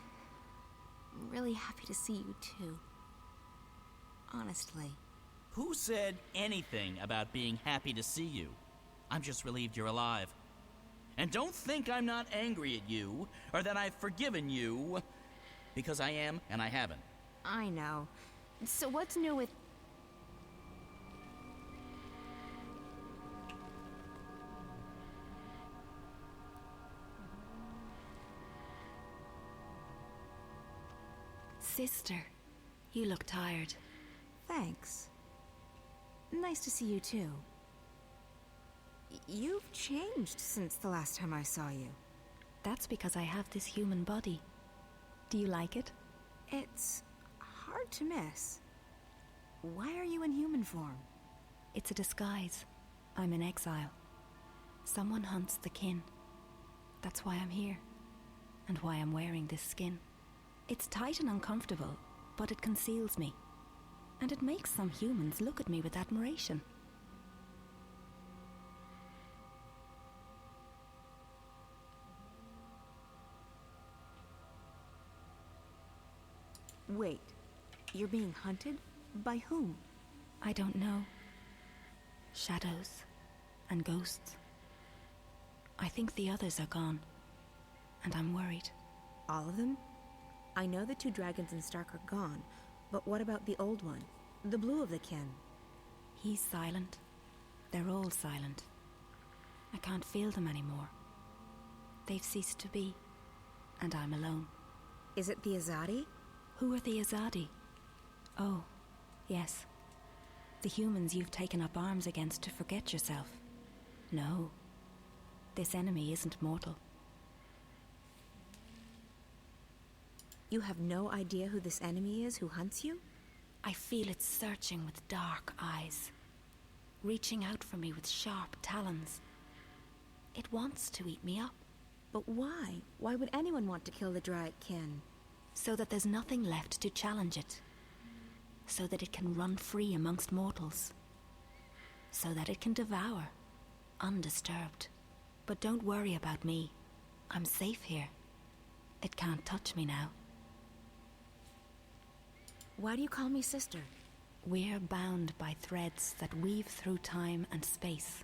really happy to see you, too. Honestly. Who said anything about being happy to see you? I'm just relieved you're alive. And don't think I'm not angry at you, or that I've forgiven you, because I am and I haven't. I know. So what's new with... Sister, you look tired. Thanks. Nice to see you, too. You've changed since the last time I saw you. That's because I have this human body. Do you like it? It's hard to miss. Why are you in human form? It's a disguise. I'm in exile. Someone hunts the kin. That's why I'm here. And why I'm wearing this skin. It's tight and uncomfortable, but it conceals me. And it makes some humans look at me with admiration. Wait, you're being hunted? By whom? I don't know. Shadows and ghosts. I think the others are gone, and I'm worried. All of them? I know the 2 dragons in Stark are gone, but what about the old one? The blue of the kin? He's silent. They're all silent. I can't feel them anymore. They've ceased to be, and I'm alone. Is it the Azadi? Who are the Azadi? Oh, yes. The humans you've taken up arms against to forget yourself. No. This enemy isn't mortal. You have no idea who this enemy is who hunts you? I feel it searching with dark eyes, reaching out for me with sharp talons. It wants to eat me up. But why? Why would anyone want to kill the Dryad-kin? So that there's nothing left to challenge it. So that it can run free amongst mortals. So that it can devour, undisturbed. But don't worry about me. I'm safe here. It can't touch me now. Why do you call me sister? We're bound by threads that weave through time and space.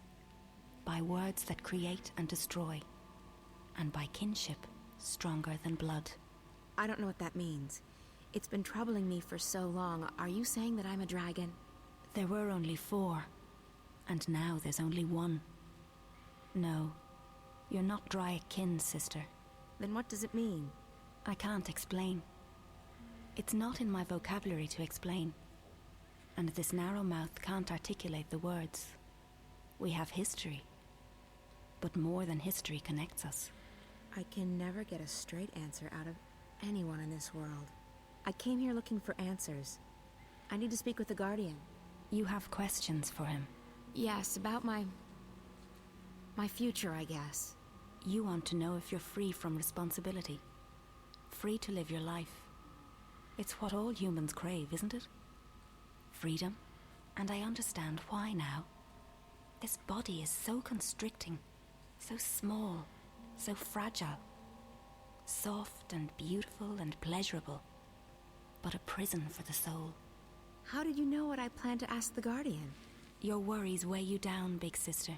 By words that create and destroy. And by kinship stronger than blood. I don't know what that means. It's been troubling me for so long. Are you saying that I'm a dragon? There were only 4. And now there's only 1. No. You're not Dryad-kin, sister. Then what does it mean? I can't explain. It's not in my vocabulary to explain. And this narrow mouth can't articulate the words. We have history. But more than history connects us. I can never get a straight answer out of anyone in this world. I came here looking for answers. I need to speak with the Guardian. You have questions for him? Yes, about my future, I guess. You want to know if you're free from responsibility. Free to live your life. It's what all humans crave, isn't it? Freedom. And I understand why now. This body is so constricting, so small, so fragile. Soft and beautiful and pleasurable. But a prison for the soul. How did you know what I planned to ask the Guardian? Your worries weigh you down, big sister.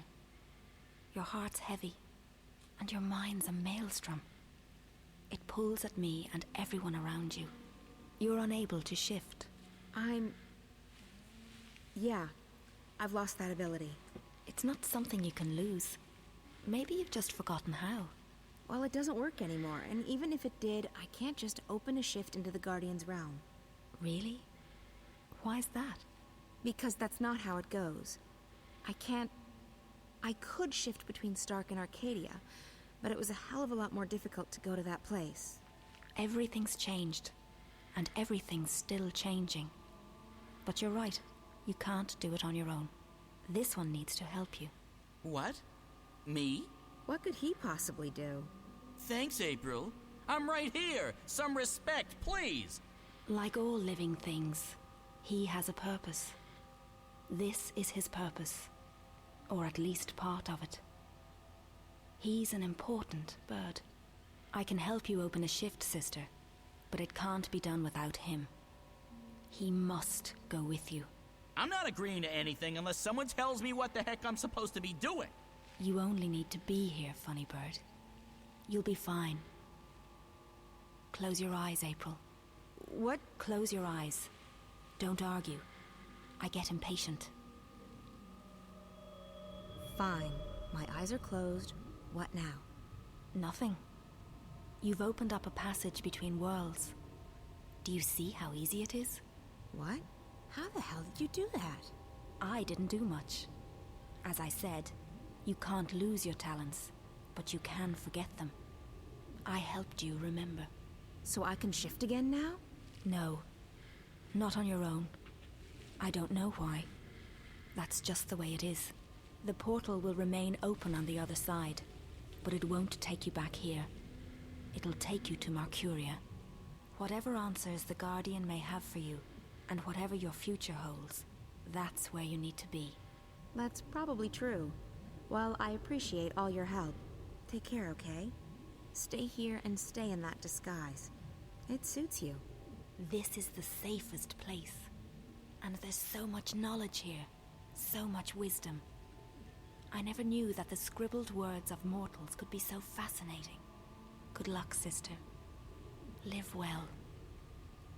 Your heart's heavy, and your mind's a maelstrom. It pulls at me and everyone around you. You're unable to shift. Yeah, I've lost that ability. It's not something you can lose. Maybe you've just forgotten how. Well, it doesn't work anymore, and even if it did, I can't just open a shift into the Guardian's realm. Really? Why's that? Because that's not how it goes. I could shift between Stark and Arcadia, but it was a hell of a lot more difficult to go to that place. Everything's changed, and everything's still changing. But you're right, you can't do it on your own. This one needs to help you. What? Me? What could he possibly do? Thanks, April. I'm right here. Some respect, please. Like all living things, he has a purpose. This is his purpose. Or at least part of it. He's an important bird. I can help you open a shift, sister, but it can't be done without him. He must go with you. I'm not agreeing to anything unless someone tells me what the heck I'm supposed to be doing. You only need to be here, funny bird. You'll be fine. Close your eyes, April. What? Close your eyes. Don't argue. I get impatient. Fine. My eyes are closed. What now? Nothing. You've opened up a passage between worlds. Do you see how easy it is? What? How the hell did you do that? I didn't do much. As I said, you can't lose your talents, but you can forget them. I helped you remember. So I can shift again now? No. Not on your own. I don't know why. That's just the way it is. The portal will remain open on the other side, but it won't take you back here. It'll take you to Mercuria. Whatever answers the Guardian may have for you, and whatever your future holds, that's where you need to be. That's probably true. Well, I appreciate all your help. Take care, okay? Stay here and stay in that disguise. It suits you. This is the safest place. And there's so much knowledge here, so much wisdom. I never knew that the scribbled words of mortals could be so fascinating. Good luck, sister. Live well.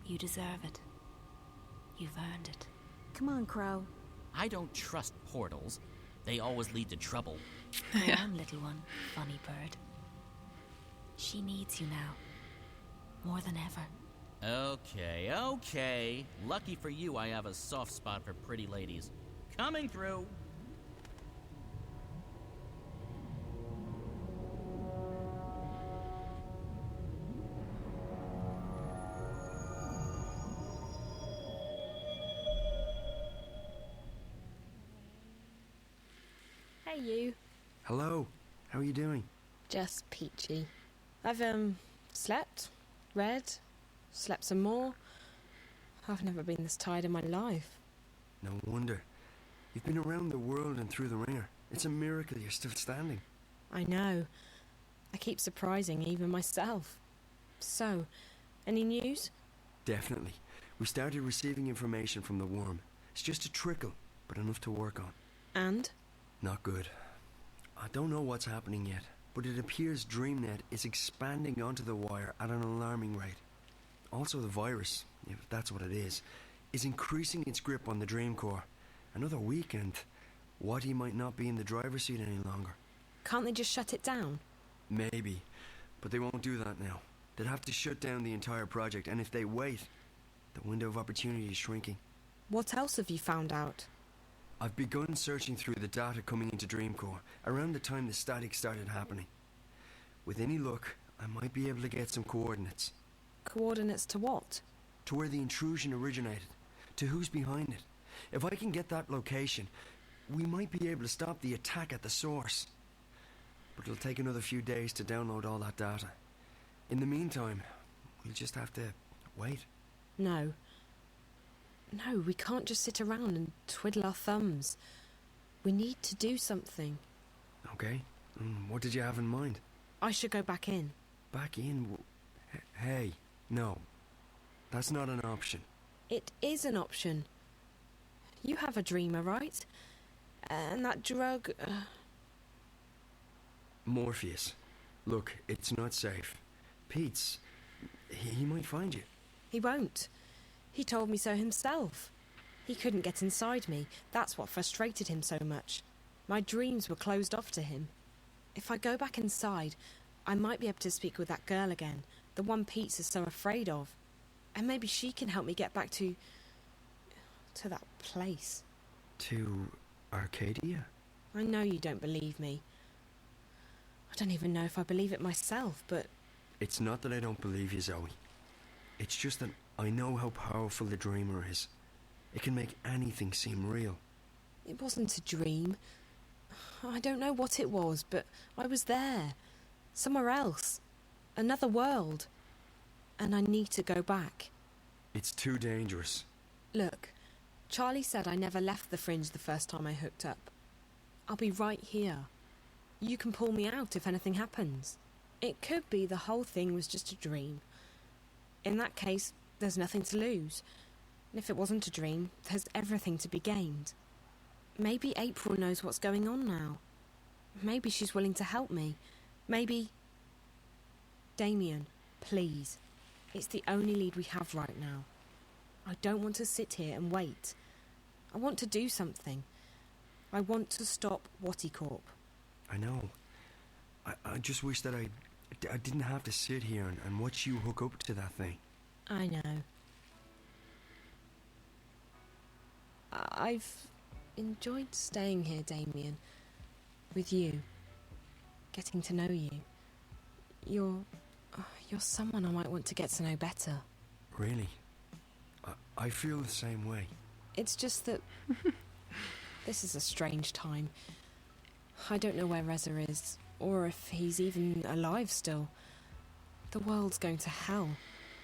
You deserve it. You've earned it. Come on, Crow. I don't trust portals. They always lead to trouble. Go on, little one, funny bird. She needs you now. More than ever. Okay. Lucky for you, I have a soft spot for pretty ladies. Coming through. Hey, you. Hello. How are you doing? Just peachy. I've, slept, read, slept some more. I've never been this tired in my life. No wonder. You've been around the world and through the ringer. It's a miracle you're still standing. I know. I keep surprising even myself. So, any news? Definitely. We started receiving information from the worm. It's just a trickle, but enough to work on. And? Not good. I don't know what's happening yet, but it appears DreamNet is expanding onto the wire at an alarming rate. Also the virus, if that's what it is increasing its grip on the Dream Core. Another week and Watty might not be in the driver's seat any longer. Can't they just shut it down? Maybe, but they won't do that now. They'd have to shut down the entire project, and if they wait, the window of opportunity is shrinking. What else have you found out? I've begun searching through the data coming into Dreamcore around the time the static started happening. With any luck, I might be able to get some coordinates. Coordinates to what? To where the intrusion originated, to who's behind it. If I can get that location, we might be able to stop the attack at the source. But it'll take another few days to download all that data. In the meantime, we'll just have to wait. No. No, we can't just sit around and twiddle our thumbs. We need to do something. Okay. What did you have in mind? I should go back in. Back in? Hey, no. That's not an option. It is an option. You have a dreamer, right? And that drug... Morpheus. Look, it's not safe. Pete's... He might find you. He won't. He told me so himself. He couldn't get inside me. That's what frustrated him so much. My dreams were closed off to him. If I go back inside, I might be able to speak with that girl again, the one Pete is so afraid of. And maybe she can help me get back to that place. To Arcadia? I know you don't believe me. I don't even know if I believe it myself, but... It's not that I don't believe you, Zoe. It's just that I know how powerful the dreamer is. It can make anything seem real. It wasn't a dream. I don't know what it was, but I was there. Somewhere else. Another world. And I need to go back. It's too dangerous. Look, Charlie said I never left the Fringe the first time I hooked up. I'll be right here. You can pull me out if anything happens. It could be the whole thing was just a dream. In that case, there's nothing to lose. And if it wasn't a dream, there's everything to be gained. Maybe April knows what's going on now. Maybe she's willing to help me. Maybe... Damien, please. It's the only lead we have right now. I don't want to sit here and wait. I want to do something. I want to stop Watty Corp. I know. I just wish that I didn't have to sit here and watch you hook up to that thing. I know. I've enjoyed staying here, Damien. With you. Getting to know you. You're someone I might want to get to know better. Really? I feel the same way. It's just that... this is a strange time. I don't know where Reza is, or if he's even alive still. The world's going to hell.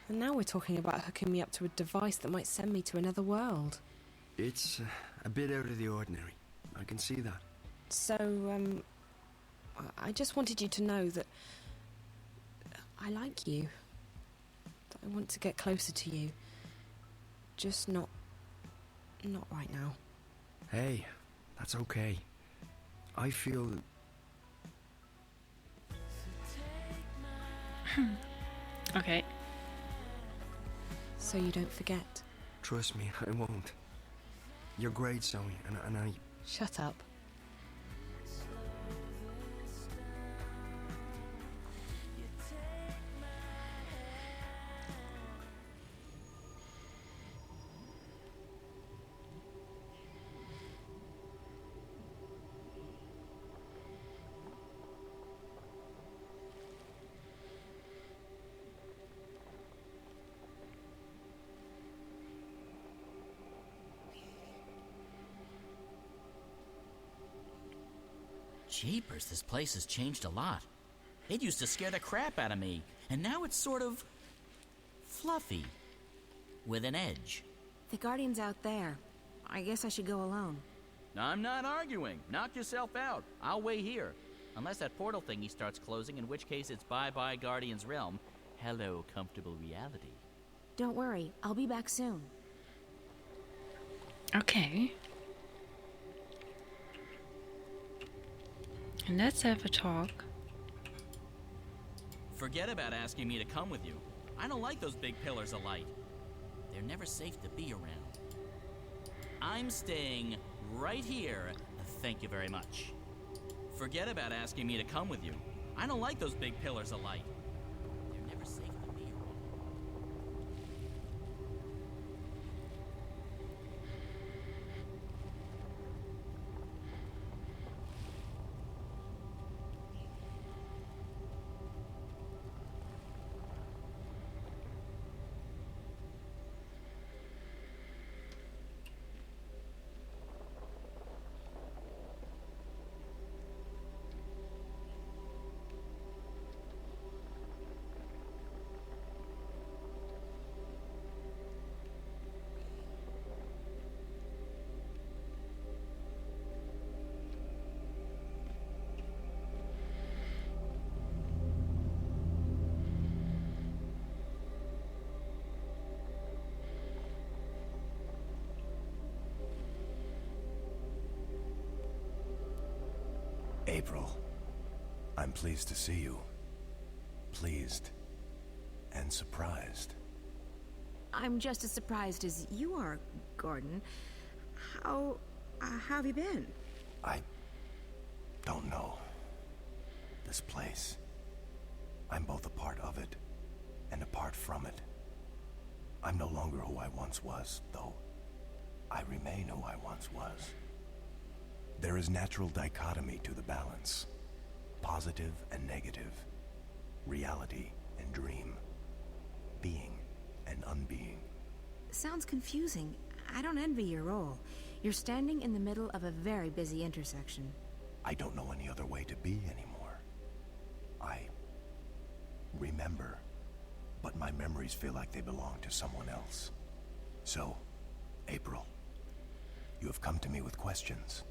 And now we're talking about hooking me up to a device that might send me to another world. It's a bit out of the ordinary. I can see that. So, I just wanted you to know that I like you. That I want to get closer to you. Just not right now. Hey, that's okay. I feel... Okay. So you don't forget. Trust me, I won't. You're great, Zoe, and I... Shut up. Jeepers, this place has changed a lot. It used to scare the crap out of me, and now it's sort of fluffy, with an edge. The Guardian's out there. I guess I should go alone. I'm not arguing. Knock yourself out. I'll wait here. Unless that portal thingy starts closing, in which case it's bye-bye Guardian's realm. Hello, comfortable reality. Don't worry, I'll be back soon. Okay. And let's have a talk. Forget about asking me to come with you. I don't like those big pillars of light. They're never safe to be around. I'm staying right here. Thank you very much. Forget about asking me to come with you. I don't like those big pillars of light. They're never safe to be around. April, I'm pleased to see you. Pleased and surprised. I'm just as surprised as you are, Gordon. How have you been? I don't know. This place. I'm both a part of it and apart from it. I'm no longer who I once was, though I remain who I once was. There is natural dichotomy to the balance. Positive and negative. Reality and dream. Being and unbeing. Sounds confusing. I don't envy your role. You're standing in the middle of a very busy intersection. I don't know any other way to be anymore. I remember, but my memories feel like they belong to someone else. So, April, you have come to me with questions.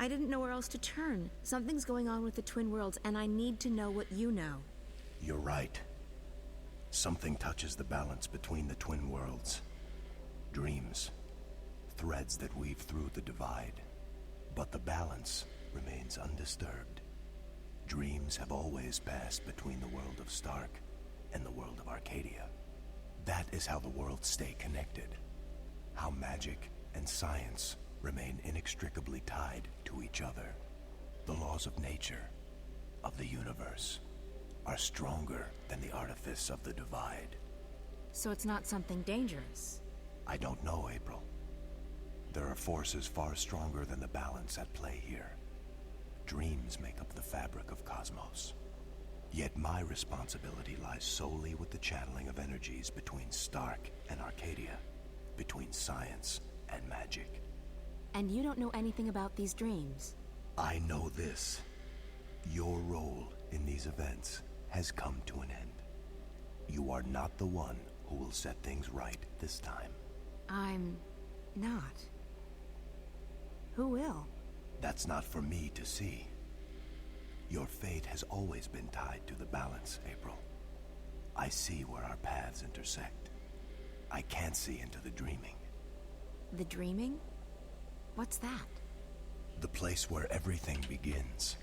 I didn't know where else to turn. Something's going on with the Twin Worlds, and I need to know what you know. You're right. Something touches the balance between the Twin Worlds. Dreams. Threads that weave through the divide. But the balance remains undisturbed. Dreams have always passed between the world of Stark and the world of Arcadia. That is how the worlds stay connected. How magic and science remain inextricably tied to each other. The laws of nature, of the universe, are stronger than the artifice of the divide. So it's not something dangerous? I don't know, April. There are forces far stronger than the balance at play here. Dreams make up the fabric of cosmos. Yet my responsibility lies solely with the channeling of energies between Stark and Arcadia, between science and magic. And you don't know anything about these dreams? I know this. Your role in these events has come to an end. You are not the one who will set things right this time. I'm not. Who will? That's not for me to see. Your fate has always been tied to the balance, April. I see where our paths intersect. I can't see into the dreaming. The dreaming? What's that? The place where everything begins.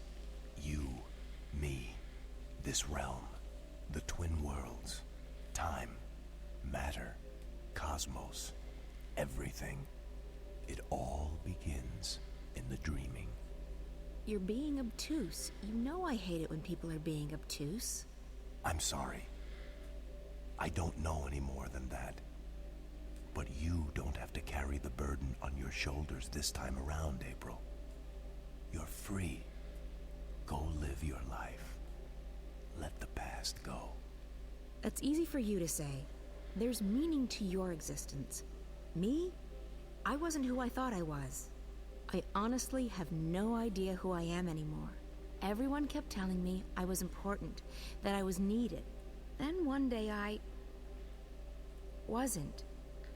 You, me, this realm, the Twin Worlds, time, matter, cosmos, everything. It all begins in the dreaming. You're being obtuse. You know I hate it when people are being obtuse. I'm sorry. I don't know any more than that. But you don't have to carry the burden on your shoulders this time around, April. You're free. Go live your life. Let the past go. That's easy for you to say. There's meaning to your existence. Me? I wasn't who I thought I was. I honestly have no idea who I am anymore. Everyone kept telling me I was important, that I was needed. Then one day I wasn't.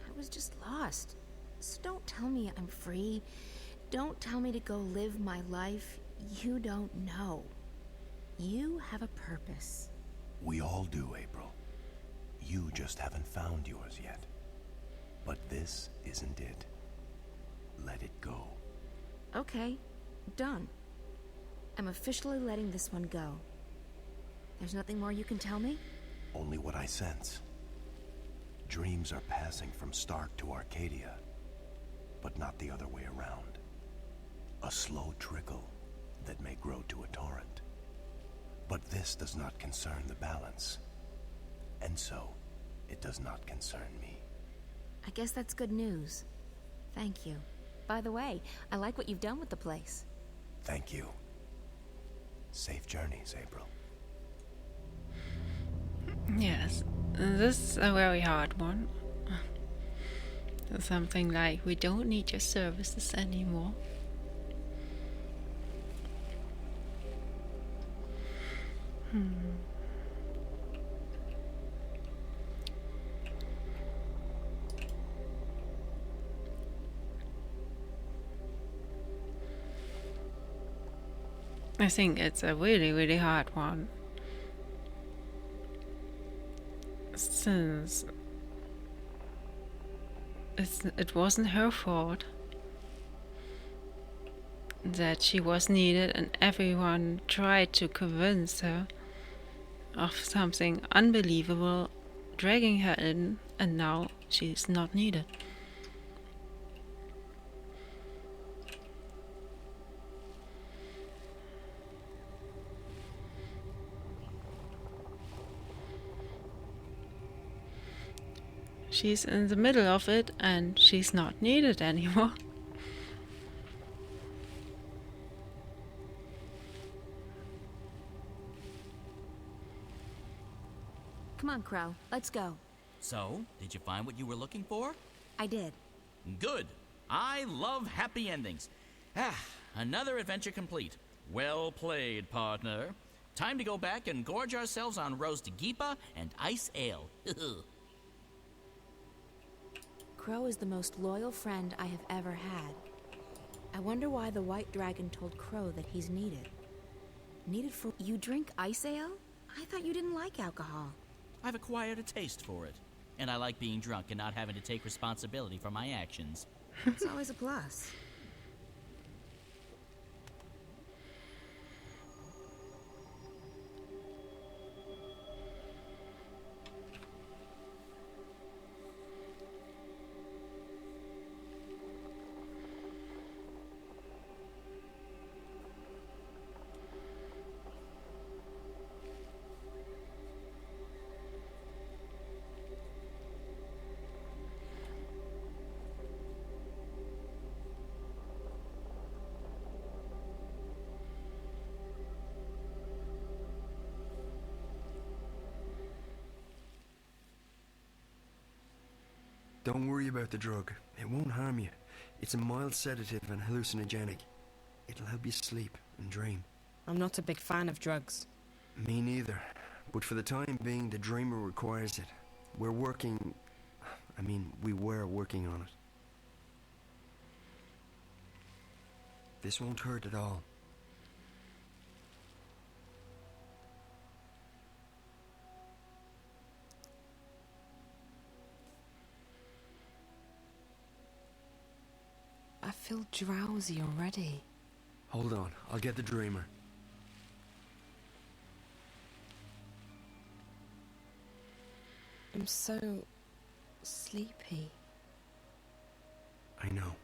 I was just lost. So don't tell me I'm free. Don't tell me to go live my life. You don't know. You have a purpose. We all do, April. You just haven't found yours yet. But this isn't it. Let it go. Okay, done. I'm officially letting this one go. There's nothing more you can tell me? Only what I sense. Dreams are passing from Stark to Arcadia, but not the other way around. A slow trickle that may grow to a torrent. But this does not concern the balance, and so it does not concern me. I guess that's good news. Thank you. By the way, I like what you've done with the place. Thank you. Safe journeys, April. Yes, this is a very hard one. Something like, we don't need your services anymore. I think it's a really, really hard one. Since it wasn't her fault that she was needed, and everyone tried to convince her of something unbelievable, dragging her in, and now she's not needed. She's in the middle of it, and she's not needed anymore. Come on, Crow. Let's go. So, did you find what you were looking for? I did. Good. I love happy endings. Another adventure complete. Well played, partner. Time to go back and gorge ourselves on roast geepa and ice ale. Crow is the most loyal friend I have ever had. I wonder why the White Dragon told Crow that he's needed. Needed for... You drink ice ale? I thought you didn't like alcohol. I've acquired a taste for it. And I like being drunk and not having to take responsibility for my actions. It's always a plus. Don't worry about the drug. It won't harm you. It's a mild sedative and hallucinogenic. It'll help you sleep and dream. I'm not a big fan of drugs. Me neither. But for the time being, the dreamer requires it. We were working on it. This won't hurt at all. I feel drowsy already. Hold on, I'll get the dreamer. I'm so sleepy. I know.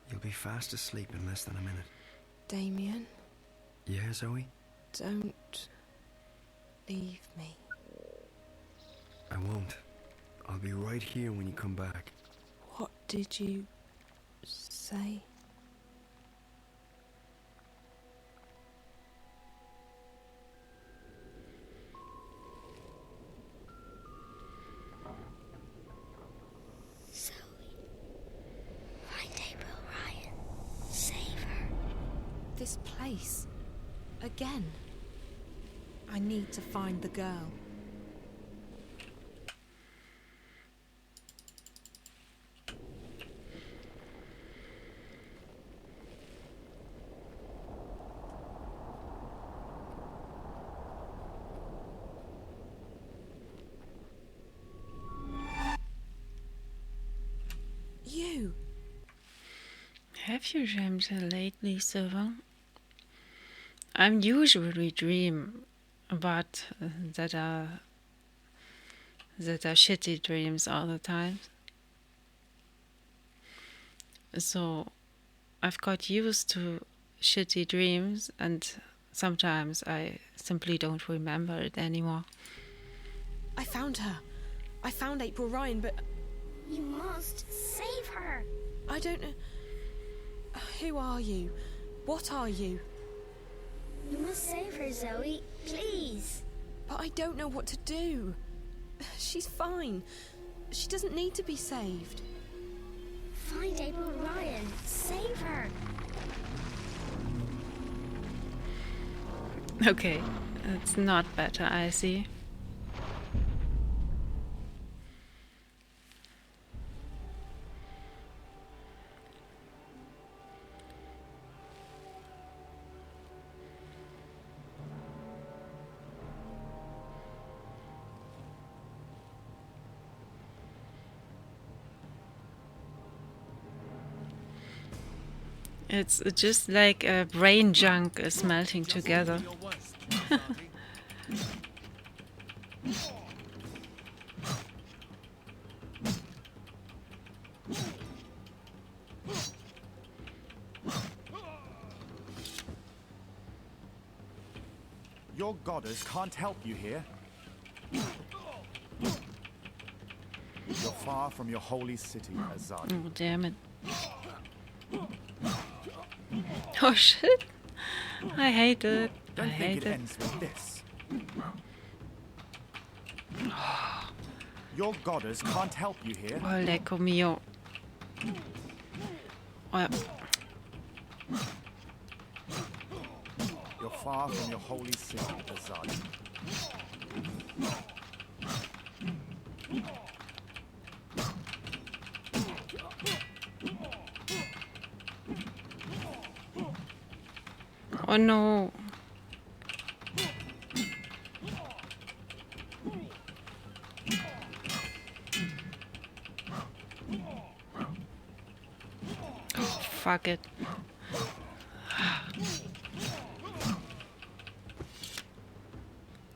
You'll be fast asleep in less than a minute. Damien, Yeah, Zoe? don't leave me. I won't. I'll be right here when you come back. What did you say? Zoe, find April Ryan. Save her. This place. Again. I need to find the girl. You. Have you dreamed lately, Silver? I usually dream, but that are shitty dreams all the time. So I've got used to shitty dreams, and sometimes I simply don't remember it anymore. I found her. I found April Ryan, but... You must save her. I don't know... Who are you? What are you? You must save her, Zoe. Please. But I don't know what to do. She's fine. She doesn't need to be saved. Find April Ryan. Save her. Okay, it's not better, I see. It's just like a brain junk is melting together. Your goddess can't help you here. You're far from your holy city, Azadi. Oh, damn it. Oh shit! I hate it. I hate it. Ends with this. Your goddess can't help you here. Oh, lecco mio. Oh. You're far from your holy city, Azadi. Oh no. Oh, fuck it.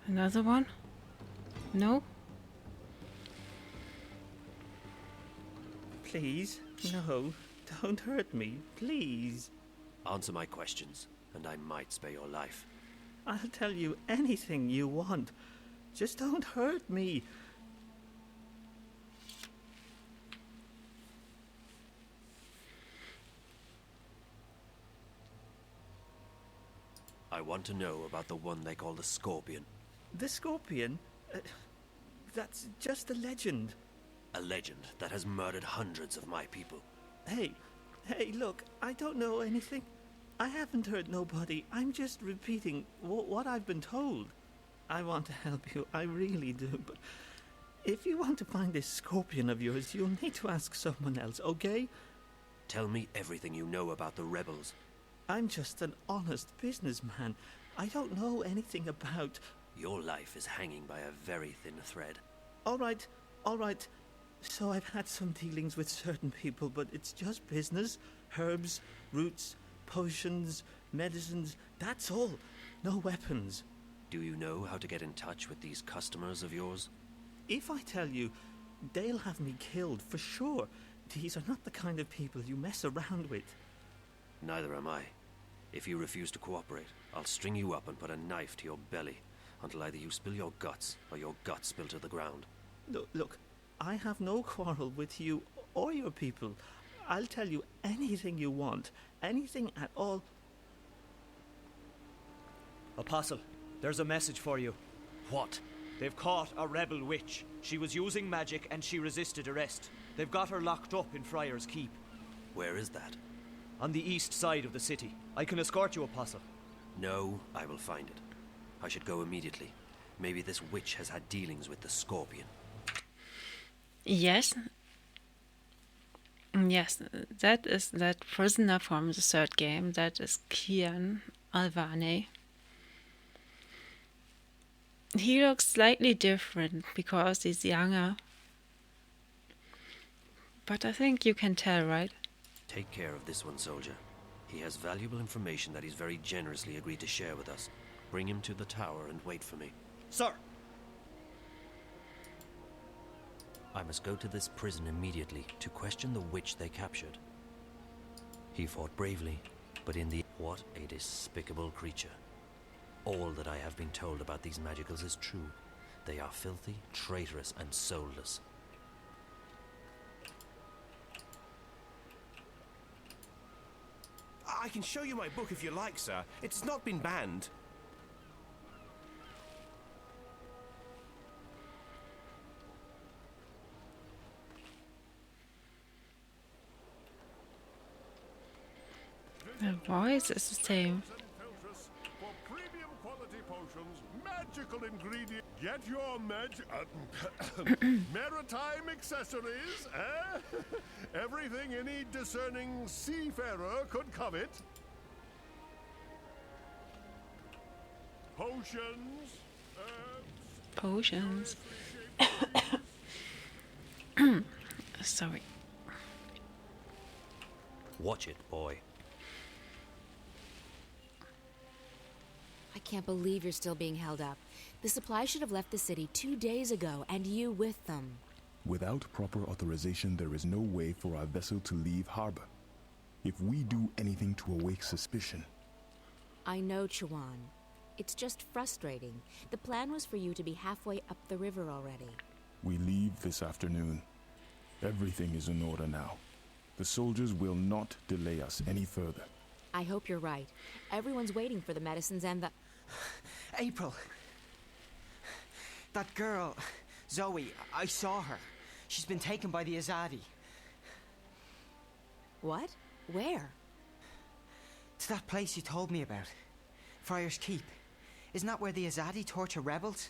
Another one? No? Please, no. Don't hurt me, please. Answer my questions, and I might spare your life. I'll tell you anything you want. Just don't hurt me. I want to know about the one they call the Scorpion. The Scorpion? That's just a legend. A legend that has murdered hundreds of my people. Hey, look, I don't know anything. I haven't hurt nobody. I'm just repeating what I've been told. I want to help you, I really do, but if you want to find this Scorpion of yours, you'll need to ask someone else, okay? Tell me everything you know about the rebels. I'm just an honest businessman. I don't know anything about... Your life is hanging by a very thin thread. All right. So I've had some dealings with certain people, but it's just business. Herbs, roots, potions, medicines, that's all. No weapons. Do you know how to get in touch with these customers of yours? If I tell you, they'll have me killed for sure. These are not the kind of people you mess around with. Neither am I. If you refuse to cooperate, I'll string you up and put a knife to your belly until either you spill your guts or your guts spill to the ground. Look, I have no quarrel with you or your people. I'll tell you anything you want, anything at all. Apostle, there's a message for you. What? They've caught a rebel witch. She was using magic and she resisted arrest. They've got her locked up in Friar's Keep. Where is that? On the east side of the city. I can escort you, Apostle. No, I will find it. I should go immediately. Maybe this witch has had dealings with the Scorpion. Yes. Yes, that is that prisoner from the third game. That is Kian Alvane. He looks slightly different because he's younger. But I think you can tell, right? Take care of this one, soldier. He has valuable information that he's very generously agreed to share with us. Bring him to the tower and wait for me. Sir! I must go to this prison immediately to question the witch they captured. He fought bravely, but in the... What a despicable creature. All that I have been told about these magicals is true. They are filthy, traitorous, and soulless. I can show you my book if you like, sir. It's not been banned. The voice is the same. For premium quality potions, magical ingredient. Get your maritime accessories, eh? Everything any discerning seafarer could covet. Potions, Potions. Sorry. Watch it, boy. I can't believe you're still being held up. The supply should have left the city 2 days ago, and you with them. Without proper authorization, there is no way for our vessel to leave harbor. If we do anything to awake suspicion... I know, Chuan. It's just frustrating. The plan was for you to be halfway up the river already. We leave this afternoon. Everything is in order now. The soldiers will not delay us any further. I hope you're right. Everyone's waiting for the medicines and the... April. That girl, Zoe, I saw her. She's been taken by the Azadi. What? Where? To that place you told me about. Friar's Keep. Isn't that where the Azadi torture rebels?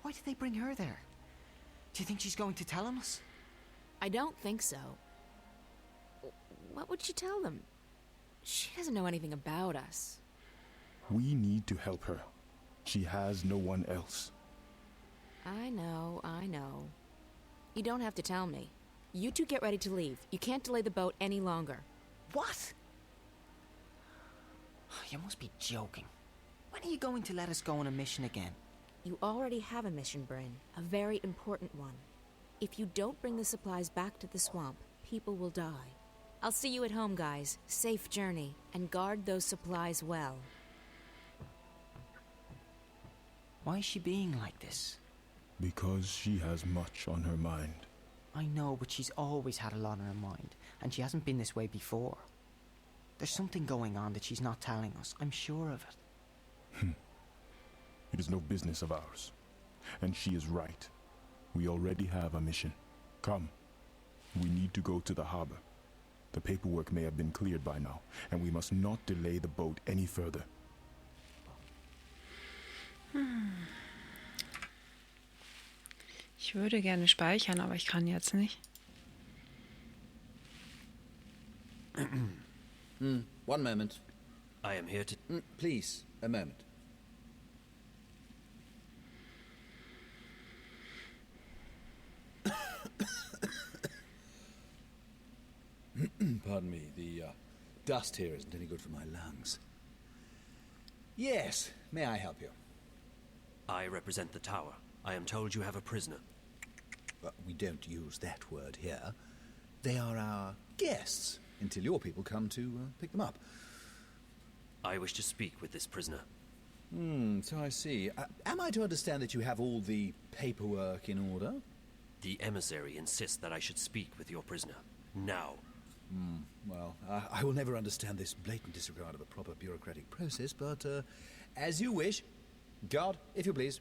Why did they bring her there? Do you think she's going to tell them us? I don't think so. What would she tell them? She doesn't know anything about us. We need to help her. She has no one else. I know. You don't have to tell me. You two get ready to leave. You can't delay the boat any longer. What? You must be joking. When are you going to let us go on a mission again? You already have a mission, Bryn. A very important one. If you don't bring the supplies back to the swamp, people will die. I'll see you at home, guys. Safe journey, and guard those supplies well. Why is she being like this? Because she has much on her mind. I know, but she's always had a lot on her mind, and she hasn't been this way before. There's something going on that she's not telling us. I'm sure of it. It is no business of ours. And she is right. We already have a mission. Come. We need to go to the harbor. The paperwork may have been cleared by now, and we must not delay the boat any further. Ich würde gerne speichern, aber ich kann jetzt nicht. One moment. I am here to... Please, a moment. Pardon me, the dust here isn't any good for my lungs. Yes, may I help you? I represent the tower. I am told you have a prisoner. We don't use that word here. They are our guests, until your people come to pick them up. I wish to speak with this prisoner. So I see. Am I to understand that you have all the paperwork in order? The emissary insists that I should speak with your prisoner. Now. Well, I will never understand this blatant disregard of a proper bureaucratic process, but as you wish. Guard, if you please.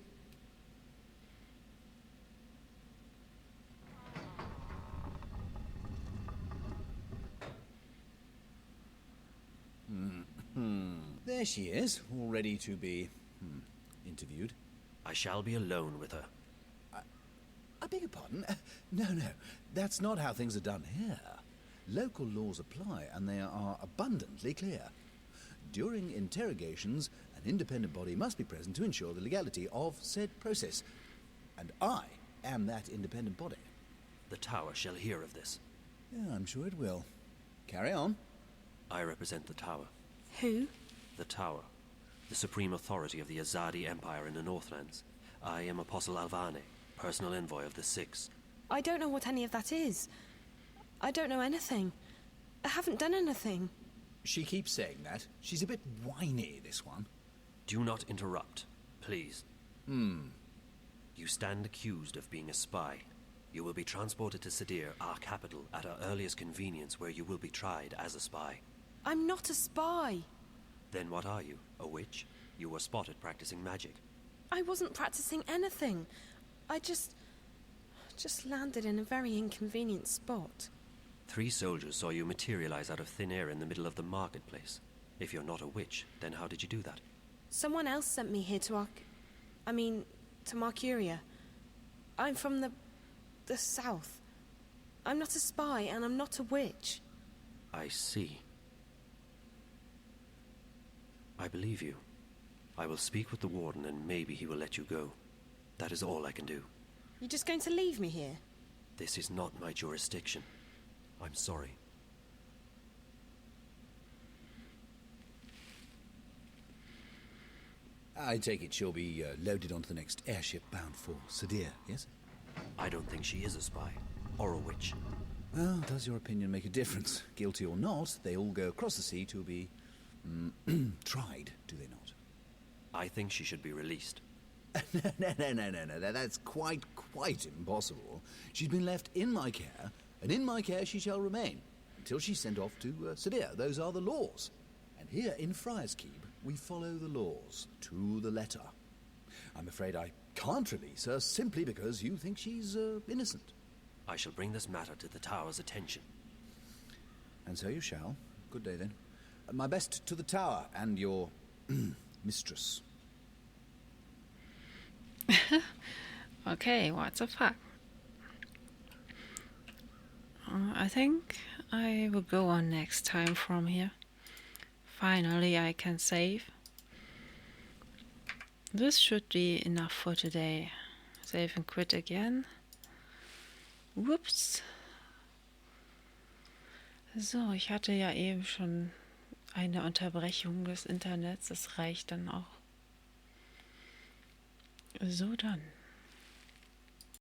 There she is, all ready to be interviewed. I shall be alone with her. I beg your pardon? No, that's not how things are done here. Local laws apply, and they are abundantly clear. During interrogations, an independent body must be present to ensure the legality of said process. And I am that independent body. The Tower shall hear of this. Yeah, I'm sure it will. Carry on. I represent the Tower. Who? The Tower, the supreme authority of the Azadi Empire in the Northlands. I am Apostle Alvane, personal envoy of the Six. I don't know what any of that is. I don't know anything. I haven't done anything. She keeps saying that. She's a bit whiny, this one. Do not interrupt, please. You stand accused of being a spy. You will be transported to Sadir, our capital, at our earliest convenience, where you will be tried as a spy. I'm not a spy. Then what are you? A witch? You were spotted practicing magic. I wasn't practicing anything. I just landed in a very inconvenient spot. 3 soldiers saw you materialize out of thin air in the middle of the marketplace. If you're not a witch, then how did you do that? Someone else sent me here to Marcuria. I'm from the south. I'm not a spy, and I'm not a witch. I see. I believe you. I will speak with the warden, and maybe he will let you go. That is all I can do. You're just going to leave me here? This is not my jurisdiction. I'm sorry. I take it she'll be loaded onto the next airship bound for Sadir, yes? I don't think she is a spy, or a witch. Well, does your opinion make a difference? Guilty or not, they all go across the sea to be tried, do they not? I think she should be released. No, that's quite impossible. She's been left in my care, and in my care she shall remain, until she's sent off to Sadir. Those are the laws. And here in Friar's Keep, we follow the laws to the letter. I'm afraid I can't release her simply because you think she's innocent. I shall bring this matter to the Tower's attention. And so you shall. Good day, then. My best to the Tower and your mistress. Okay, what the fuck? I think I will go on next time from here. Finally, I can save. This should be enough for today. Save and quit again. Whoops. So, ich hatte ja eben schon eine Unterbrechung des Internets. Das reicht dann auch. So dann.